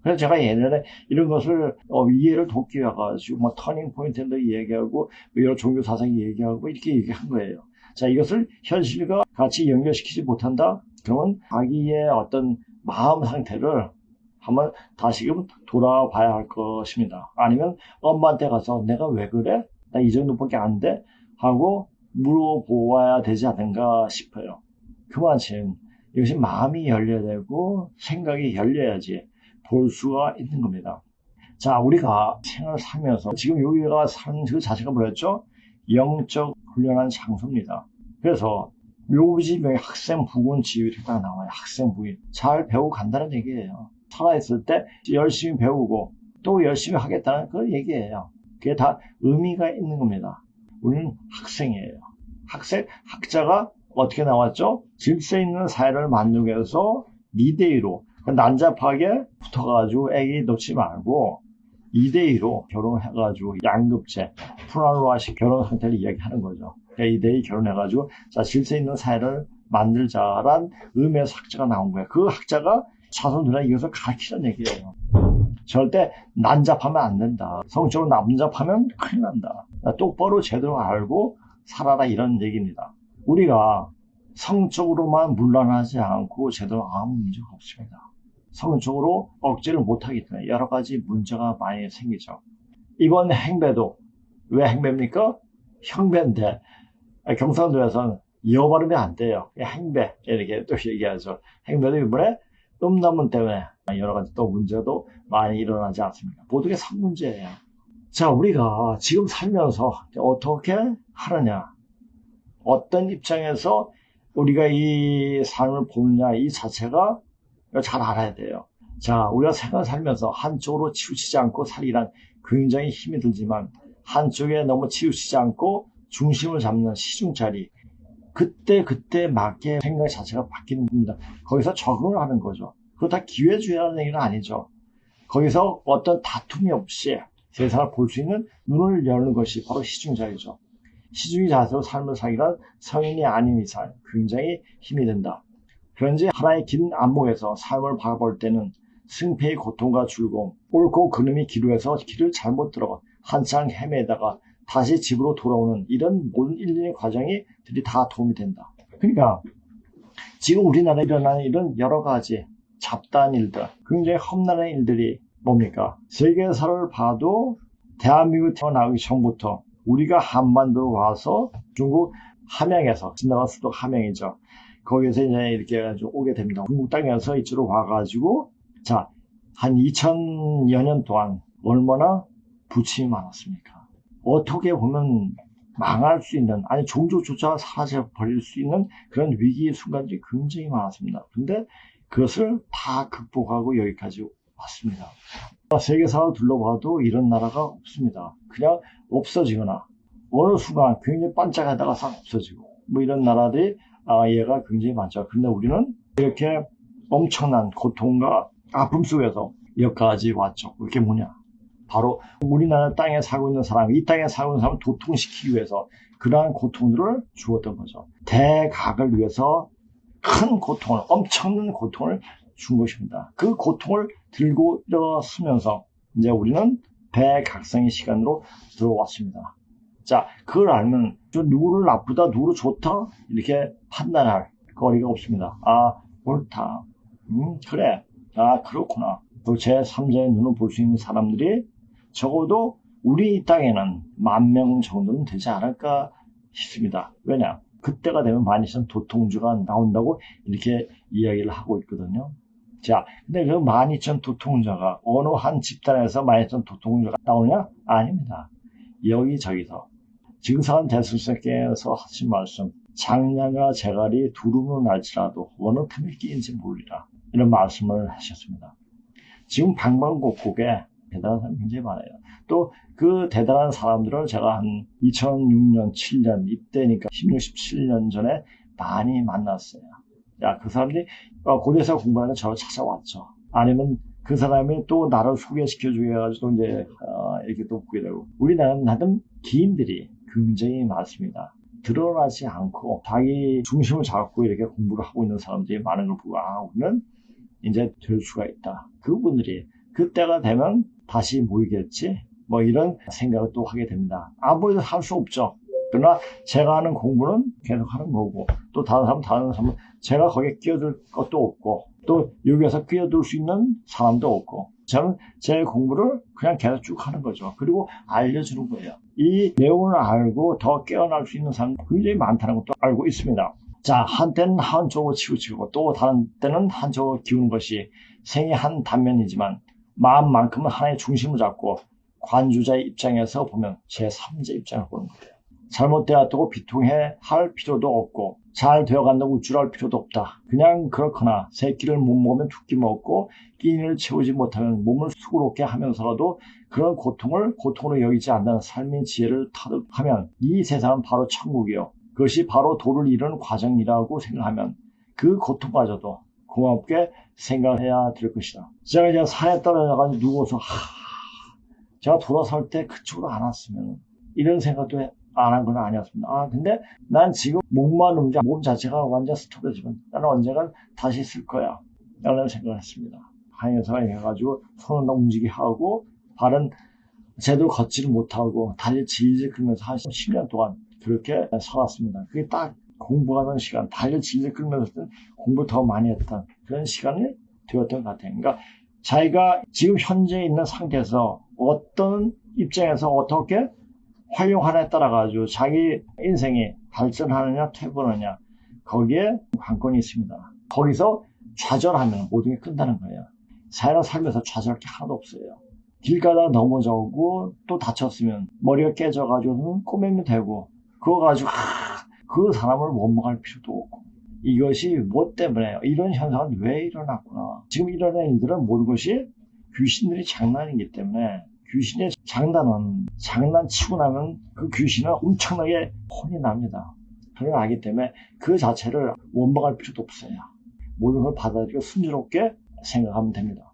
그래서 제가 예전에 이런 것을 이해를 돕기 위해가지고, 터닝 포인트도 얘기하고, 여러 종교 사상 얘기하고, 이렇게 얘기한 거예요. 자, 이것을 현실과 같이 연결시키지 못한다? 그러면 자기의 어떤 마음 상태를 한번 다시금 돌아봐야 할 것입니다. 아니면 엄마한테 가서 내가 왜 그래? 나 이 정도밖에 안 돼? 하고 물어보아야 되지 않는가 싶어요. 그만큼 이것이 마음이 열려야 되고 생각이 열려야지 볼 수가 있는 겁니다. 자, 우리가 생활을 살면서 지금 여기가 사는 그 자체가 뭐였죠? 영적 훈련한 장소입니다. 그래서 묘지명에 학생 부군 지휘 이렇게 딱 나와요. 학생 부인. 잘 배우고 간다는 얘기예요. 살아있을 때 열심히 배우고 또 열심히 하겠다는 그 얘기예요. 그게 다 의미가 있는 겁니다. 우리는 학생이에요. 학자가 어떻게 나왔죠? 질서 있는 사회를 만들기 위해서 미대의로 난잡하게 붙어가지고 애기 놓지 말고 2대2로 결혼을 해가지고 양급제, 프라노아식 결혼 상태를 이야기하는 거죠. 2대2 결혼해가지고 자, 질서 있는 사회를 만들자란 의미에서 학자가 나온 거예요. 그 학자가 자손들에게 이것을 가르치는 얘기예요. 절대 난잡하면 안 된다. 성적으로 난잡하면 큰일 난다. 똑바로 제대로 알고 살아라 이런 얘기입니다. 우리가 성적으로만 문란하지 않고 제대로 아무 문제가 없습니다. 성적으로 억제를 못하기 때문에 여러 가지 문제가 많이 생기죠. 이번 행배도 왜 행배입니까? 형배인데 경상도에서는 여 발음이 안 돼요. 행배 이렇게 또 얘기하죠. 행배도 이번에 음란문 때문에 여러 가지 또 문제도 많이 일어나지 않습니까? 모든 게 성문제예요. 자, 우리가 지금 살면서 어떻게 하느냐, 어떤 입장에서 우리가 이 삶을 보느냐 이 자체가 잘 알아야 돼요. 자, 우리가 생활 살면서 한쪽으로 치우치지 않고 살기란 굉장히 힘이 들지만 한쪽에 너무 치우치지 않고 중심을 잡는 시중자리, 그때 맞게 생각 자체가 바뀌는 겁니다. 거기서 적응을 하는 거죠. 그거 다 기회주의라는 얘기는 아니죠. 거기서 어떤 다툼이 없이 세상을 볼 수 있는 눈을 여는 것이 바로 시중자리죠. 시중의 자세로 삶을 살기란 성인이 아닌 이상 굉장히 힘이 든다. 그런지 하나의 긴 안목에서 삶을 바라볼 때는 승패의 고통과 즐거움, 옳고 그름이 기로에서 길을 잘못 들어가 한창 헤매다가 다시 집으로 돌아오는 이런 모든 일련의 과정이 다 도움이 된다. 그러니까 지금 우리나라에 일어나는 이런 여러 가지 잡다한 일들, 굉장히 험난한 일들이 뭡니까? 세계사를 봐도 대한민국 태어나기 전부터 우리가 한반도로 와서 중국 함양에서, 지나간 수도 함양이죠. 거기에서 이제 이렇게 해가지고 오게 됩니다. 중국 땅에서 이쪽으로 와가지고, 자, 한 2000여 년 동안 얼마나 부침이 많았습니까? 어떻게 보면 망할 수 있는, 아니 종족조차 사라져버릴 수 있는 그런 위기의 순간들이 굉장히 많았습니다. 근데 그것을 다 극복하고 여기까지 왔습니다. 세계사를 둘러봐도 이런 나라가 없습니다. 그냥 없어지거나 어느 순간 굉장히 반짝하다가 싹 없어지고 뭐 이런 나라들이 얘가 굉장히 많죠. 근데 우리는 이렇게 엄청난 고통과 아픔 속에서 여기까지 왔죠. 그게 뭐냐? 바로 우리나라 땅에 살고 있는 사람, 이 땅에 살고 있는 사람을 도통시키기 위해서 그러한 고통들을 주었던 거죠. 대각을 위해서 큰 고통을, 엄청난 고통을 준 것입니다. 그 고통을 들고 일어서면서 이제 우리는 대각성의 시간으로 들어왔습니다. 자, 그걸 알면 누구를 나쁘다, 누구를 좋다 이렇게 판단할 거리가 없습니다. 아, 옳다. 그래. 아, 그렇구나. 또 제3자의 눈을 볼 수 있는 사람들이 적어도 우리 땅에는 10,000명 정도는 되지 않을까 싶습니다. 왜냐? 그때가 되면 12,000 도통주가 나온다고 이렇게 이야기를 하고 있거든요. 자, 근데 그 12,000 도통자가 어느 한 집단에서 12,000 도통자가 나오냐? 아닙니다. 여기저기서. 증상한 대술사께서 하신 말씀, 장량과 재갈이 두루는 날지라도 어느 틈에 끼인지 모르리라. 이런 말씀을 하셨습니다. 지금 방방곡곡에 대단한 사람이 굉장히 많아요. 또 그 대단한 사람들을 제가 한 2006년, 7년 이때니까 16, 17년 전에 많이 만났어요. 야, 그 사람들이 고대사 공부하는 저를 찾아왔죠. 아니면 그 사람이 또 나를 소개시켜주게 해가지고 이제 이렇게 또 보게 되고. 우리나라는 하여튼 기인들이 굉장히 많습니다. 드러나지 않고 자기 중심을 잡고 이렇게 공부를 하고 있는 사람들이 많은 걸 보고 우리는 이제 될 수가 있다. 그분들이 그때가 되면 다시 모이겠지? 뭐 이런 생각을 또 하게 됩니다. 아무래도 할 수 없죠. 그러나 제가 하는 공부는 계속 하는 거고 또 다른 사람은 제가 거기에 끼어들 것도 없고 또 여기에서 끼어들 수 있는 사람도 없고 저는 제 공부를 그냥 계속 쭉 하는 거죠. 그리고 알려주는 거예요. 이 내용을 알고 더 깨어날 수 있는 사람이 굉장히 많다는 것도 알고 있습니다. 자, 한때는 한쪽으로 치우치고 또 다른 때는 한쪽으로 기우는 것이 생의 한 단면이지만 마음만큼은 하나의 중심을 잡고 관주자의 입장에서 보면 제3자 입장을 보는 거예요. 잘못되었다고 비통해 할 필요도 없고 잘 되어간다고 우쭐할 필요도 없다. 그냥 그렇거나 새끼를 못 먹으면 두 끼 먹고 끼니를 채우지 못하면 몸을 수고롭게 하면서라도 그런 고통을 고통으로 여기지 않는 삶의 지혜를 터득하면 이 세상은 바로 천국이요. 그것이 바로 도를 이루는 과정이라고 생각하면 그 고통마저도 고맙게 생각해야 될 것이다. 제가 이제 산에 떨어져가지고 누워서 제가 돌아설 때 그쪽으로 안 왔으면 이런 생각도 안 한 건 아니었습니다. 근데 난 지금 목만 움직여 몸 자체가 완전 스톱해지면 나는 언젠간 다시 쓸 거야 라는 생각을 했습니다. 항해사가 해가지고 손을 움직이게 하고 발은 제대로 걷지를 못하고 다리를 질질 끌면서 한 10년 동안 그렇게 살았습니다. 그게 딱 공부하는 시간, 다리를 질질 끌면서 공부를 더 많이 했던 그런 시간이 되었던 것 같아요. 그러니까 자기가 지금 현재 있는 상태에서 어떤 입장에서 어떻게 활용하냐에 따라 가지고 자기 인생이 발전하느냐 퇴보하느냐 거기에 관건이 있습니다. 거기서 좌절하면 모든 게 끝나는 거예요. 사람 살면서 좌절할 게 하나도 없어요. 길 가다 넘어져고 또 다쳤으면 머리가 깨져가지고 꼬매면 되고 그거 가지고 그 사람을 원망할 필요도 없고 이것이 뭐 때문에 이런 현상은 왜 일어났구나. 지금 일어나는 일들은 모든 것이 귀신들이 장난이기 때문에 귀신의 장난은 장난치고 나면 그 귀신은 엄청나게 혼이 납니다. 혼이 나기 때문에 그 자체를 원망할 필요도 없어요. 모든 걸 받아들이고 순조롭게 생각하면 됩니다.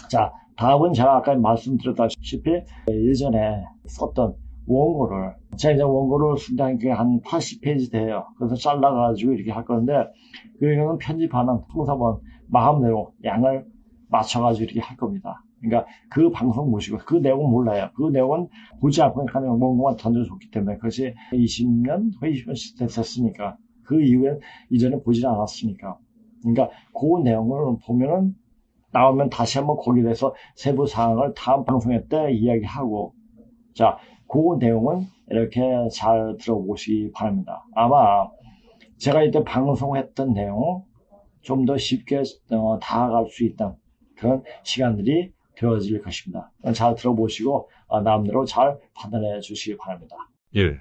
자, 다음은 제가 아까 말씀드렸다시피 예전에 썼던 원고를 제가 이제 원고를 쓴다는 게 한 80페이지 돼요. 그래서 잘라가지고 이렇게 할 건데 그거는 편집하는 통사본 마음대로 양을 맞춰가지고 이렇게 할 겁니다. 그러니까 그 방송 보시고 그 내용 몰라요. 그 내용은 보지 않고 그냥 원고만 던져줬기 때문에 그것이 20년, 20년 됐으니까 그 이후에 이전에 보지 않았으니까 그러니까 그 내용을 보면은 나오면 다시 한번 거기에 대해서 세부 사항을 다음 방송회 때 이야기하고 자, 그 내용은 이렇게 잘 들어보시기 바랍니다. 아마 제가 이때 방송했던 내용 좀 더 쉽게 다가갈 수 있던 그런 시간들이 되어질 것입니다. 잘 들어보시고 나름대로 잘 판단해 주시기 바랍니다. 1.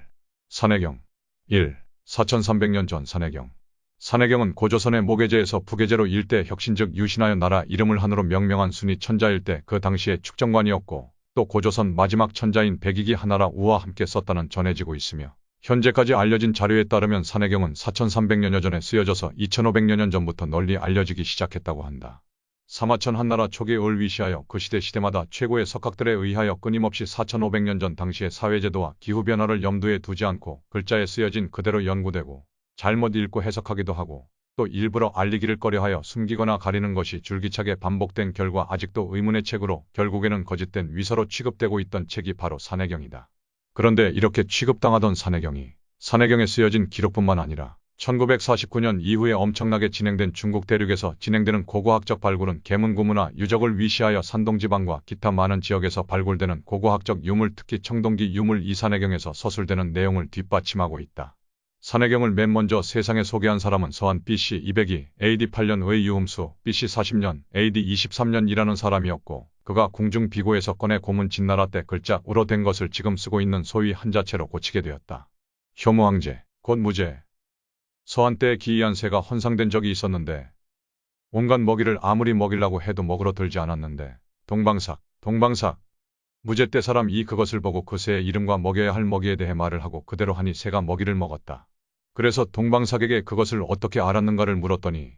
산해경 1. 4300년 전 산해경 산해경은 고조선의 모계제에서 부계제로 일대 혁신 즉 유신하여 나라 이름을 한으로 명명한 순위 천자일 때 그 당시의 축정관이었고 또 고조선 마지막 천자인 백익이 하나라 우와 함께 썼다는 전해지고 있으며 현재까지 알려진 자료에 따르면 산해경은 4300여년 전에 쓰여져서 2500여년 전부터 널리 알려지기 시작했다고 한다. 사마천 한나라 초기에 위시하여 그 시대마다 최고의 석학들에 의하여 끊임없이 4500년 전 당시의 사회제도와 기후변화를 염두에 두지 않고 글자에 쓰여진 그대로 연구되고 잘못 읽고 해석하기도 하고 또 일부러 알리기를 꺼려하여 숨기거나 가리는 것이 줄기차게 반복된 결과 아직도 의문의 책으로 결국에는 거짓된 위서로 취급되고 있던 책이 바로 산해경이다. 그런데 이렇게 취급당하던 산해경에 쓰여진 기록뿐만 아니라 1949년 이후에 엄청나게 진행된 중국 대륙에서 진행되는 고고학적 발굴은 계문구문화 유적을 위시하여 산동지방과 기타 많은 지역에서 발굴되는 고고학적 유물 특히 청동기 유물 이 산해경에서 서술되는 내용을 뒷받침하고 있다. 산해경을 맨 먼저 세상에 소개한 사람은 서한 BC 202, AD 8년의 유흠수, BC 40년, AD 23년이라는 사람이었고 그가 궁중 비고에서 꺼내 고문 진나라 때 글자 우로 된 것을 지금 쓰고 있는 소위 한자체로 고치게 되었다. 효무황제, 곧 무제. 서한 때에 기이한 새가 헌상된 적이 있었는데 온갖 먹이를 아무리 먹이려고 해도 먹으러 들지 않았는데 동방삭. 무제 때 사람이 그것을 보고 그 새의 이름과 먹여야 할 먹이에 대해 말을 하고 그대로 하니 새가 먹이를 먹었다. 그래서 동방삭에게 그것을 어떻게 알았는가를 물었더니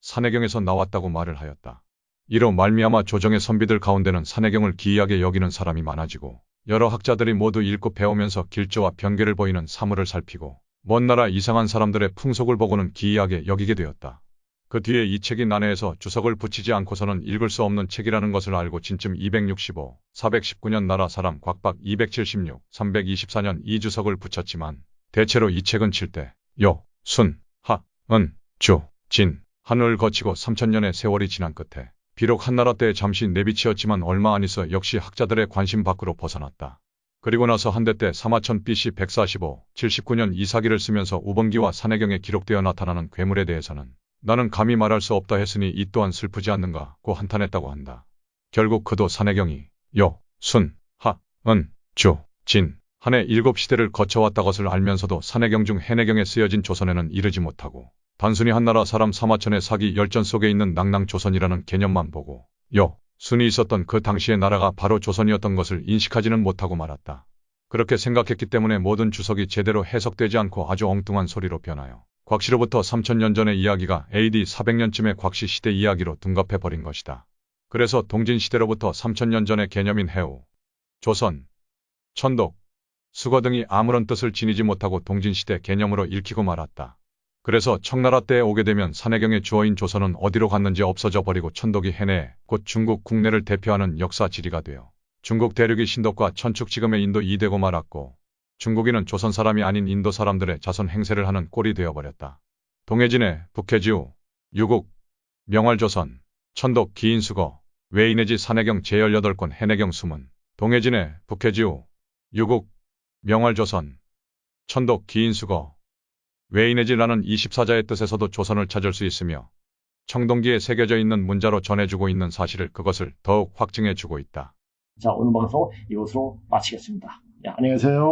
산해경에서 나왔다고 말을 하였다. 이로 말미암아 조정의 선비들 가운데는 산해경을 기이하게 여기는 사람이 많아지고 여러 학자들이 모두 읽고 배우면서 길조와 변개를 보이는 사물을 살피고 먼 나라 이상한 사람들의 풍속을 보고는 기이하게 여기게 되었다. 그 뒤에 이 책이 난해해서 주석을 붙이지 않고서는 읽을 수 없는 책이라는 것을 알고 진쯤 265, 419년 나라 사람 곽박 276, 324년 이 주석을 붙였지만 대체로 이 책은 칠대, 요, 순, 하, 은, 주, 진, 한을 거치고 3000년의 세월이 지난 끝에 비록 한나라 때에 잠시 내비치었지만 얼마 안 있어 역시 학자들의 관심 밖으로 벗어났다. 그리고 나서 한대 때 사마천 BC 145, 79년 이사기를 쓰면서 우범기와 산해경에 기록되어 나타나는 괴물에 대해서는 나는 감히 말할 수 없다 했으니 이 또한 슬프지 않는가 고 한탄했다고 한다. 결국 그도 산해경이 요, 순, 하, 은, 주, 진, 한의 7시대를 거쳐왔다 것을 알면서도 산해경 중 해내경에 쓰여진 조선에는 이르지 못하고 단순히 한나라 사람 사마천의 사기 열전 속에 있는 낭낭조선이라는 개념만 보고 요, 순이 있었던 그 당시의 나라가 바로 조선이었던 것을 인식하지는 못하고 말았다. 그렇게 생각했기 때문에 모든 주석이 제대로 해석되지 않고 아주 엉뚱한 소리로 변하여 곽씨로부터 3000년 전의 이야기가 AD 400년쯤의 곽씨 시대 이야기로 둔갑해버린 것이다. 그래서 동진시대로부터 3000년 전의 개념인 해우, 조선, 천독, 수거 등이 아무런 뜻을 지니지 못하고 동진시대 개념으로 읽히고 말았다. 그래서 청나라 때에 오게 되면 산해경의 주어인 조선은 어디로 갔는지 없어져 버리고 천독이 해내 곧 중국 국내를 대표하는 역사 지리가 되어 중국 대륙이 신독과 천축 지금의 인도 이되고 말았고 중국인은 조선 사람이 아닌 인도 사람들의 자손 행세를 하는 꼴이 되어버렸다. 동해진의 북해지우, 유국, 명활조선, 천독 기인수거, 외인의지 산해경 제18권 해내경 수문, 동해진해 북해지우, 유국, 명월조선, 천독 기인수거, 외인의지라는 24자의 뜻에서도 조선을 찾을 수 있으며 청동기에 새겨져 있는 문자로 전해주고 있는 사실을 그것을 더욱 확증해주고 있다. 자, 오늘 방송 이것으로 마치겠습니다. 야, 안녕히 계세요.